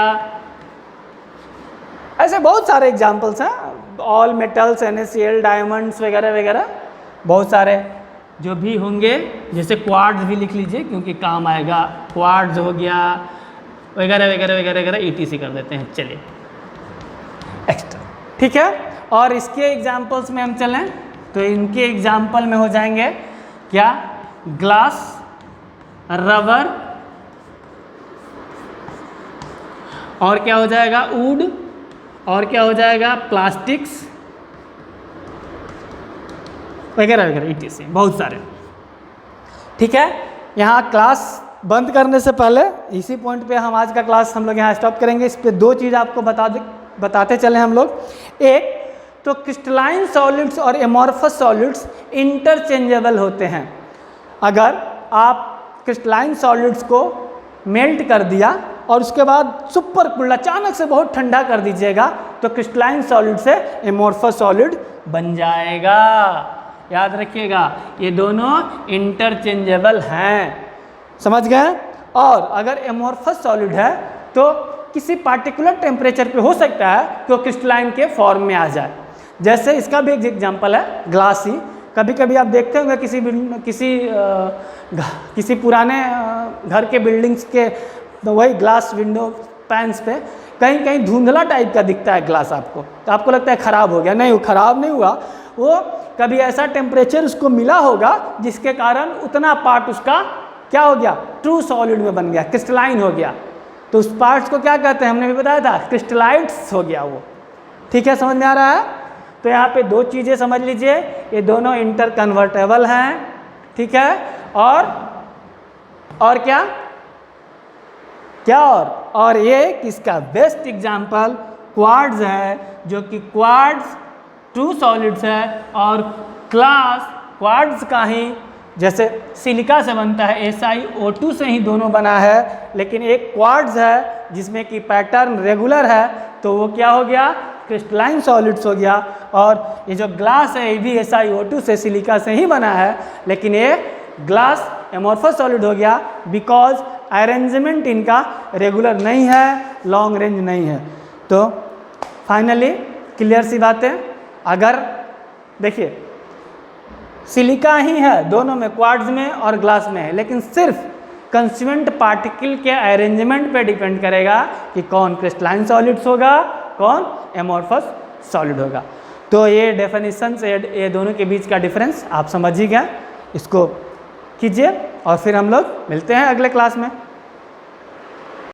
ऐसे बहुत सारे एग्जाम्पल्स हैं, ऑल मेटल्स, NaCl, डायमंड्स वगैरह वगैरह, बहुत सारे जो भी होंगे। जैसे क्वार्ट्ज भी लिख लीजिए क्योंकि काम आएगा, क्वार्ट्ज हो गया वगैरह वगैरह वगैरह वगैरह, ETC कर देते हैं। चलिए एक्स्ट्रा। ठीक है? और इसके एग्जाम्पल्स में हम चलें तो इनके एग्जाम्पल में हो जाएंगे क्या, ग्लास, रबर, और क्या हो जाएगा, वुड, और क्या हो जाएगा, प्लास्टिक्स वगैरह वगैरह, ETC, बहुत सारे। ठीक है? यहाँ क्लास बंद करने से पहले इसी पॉइंट पे हम आज का क्लास हम लोग यहाँ स्टॉप करेंगे। इस पे 2 चीज़ आपको बताते चले हम लोग। एक तो क्रिस्टलाइन सॉलिड्स और एमोर्फस सॉलिड्स इंटरचेंजेबल होते हैं। अगर आप क्रिस्टलाइन सॉलिड्स को मेल्ट कर दिया और उसके बाद सुपर कूल्ड, अचानक से बहुत ठंडा कर दीजिएगा, तो क्रिस्टलाइन सॉलिड से एमोर्फस सॉलिड बन जाएगा। याद रखिएगा, ये दोनों इंटरचेंजेबल हैं। समझ गए? और अगर एमोर्फस सॉलिड है तो किसी पार्टिकुलर टेम्परेचर पे हो सकता है कि वो क्रिस्टलाइन के फॉर्म में आ जाए। जैसे इसका भी एक एग्जांपल है ग्लास ही। कभी कभी आप देखते होंगे किसी पुराने घर के बिल्डिंग्स के वही ग्लास विंडो पैन्स पे कहीं कहीं धुंधला टाइप का दिखता है ग्लास आपको, तो आपको लगता है ख़राब हो गया। नहीं, वो ख़राब नहीं हुआ, वो कभी ऐसा टेम्परेचर उसको मिला होगा जिसके कारण उतना पार्ट उसका क्या हो गया, ट्रू सॉलिड में बन गया, क्रिस्टलाइन हो गया। तो उस पार्ट्स को क्या कहते हैं, हमने भी बताया था, क्रिस्टलाइट्स हो गया वो। ठीक है? समझ में आ रहा है? तो यहाँ पे 2 चीज़ें समझ लीजिए, ये दोनों इंटर कन्वर्टेबल हैं। ठीक है? और क्या और ये इसका बेस्ट एग्जाम्पल क्वार्ट्ज है, जो कि क्वार्ट्ज ट्रू सॉलिड्स है, और क्वार्ट्ज का ही जैसे सिलिका से बनता है, SiO2 से ही दोनों बना है, लेकिन एक क्वार्ट्ज है जिसमें कि पैटर्न रेगुलर है, तो वो क्या हो गया, क्रिस्टलाइन सॉलिड्स हो गया। और ये जो ग्लास है ये भी SiO2 से, सिलिका से ही बना है, लेकिन ये ग्लास एमोर्फस सॉलिड हो गया बिकॉज अरेंजमेंट इनका रेगुलर नहीं है, लॉन्ग रेंज नहीं है। तो फाइनली क्लियर सी बात है। अगर देखिए सिलिका ही है दोनों में, क्वार्ट्ज में और ग्लास में है, लेकिन सिर्फ कंस्टिट्यूएंट पार्टिकल के अरेंजमेंट पे डिपेंड करेगा कि कौन क्रिस्टलाइन सॉलिड्स होगा, कौन एमोर्फस सॉलिड होगा। तो ये डेफिनेशन से ये दोनों के बीच का डिफरेंस आप समझ ही गए, इसको कीजिए और फिर हम लोग मिलते हैं अगले क्लास में।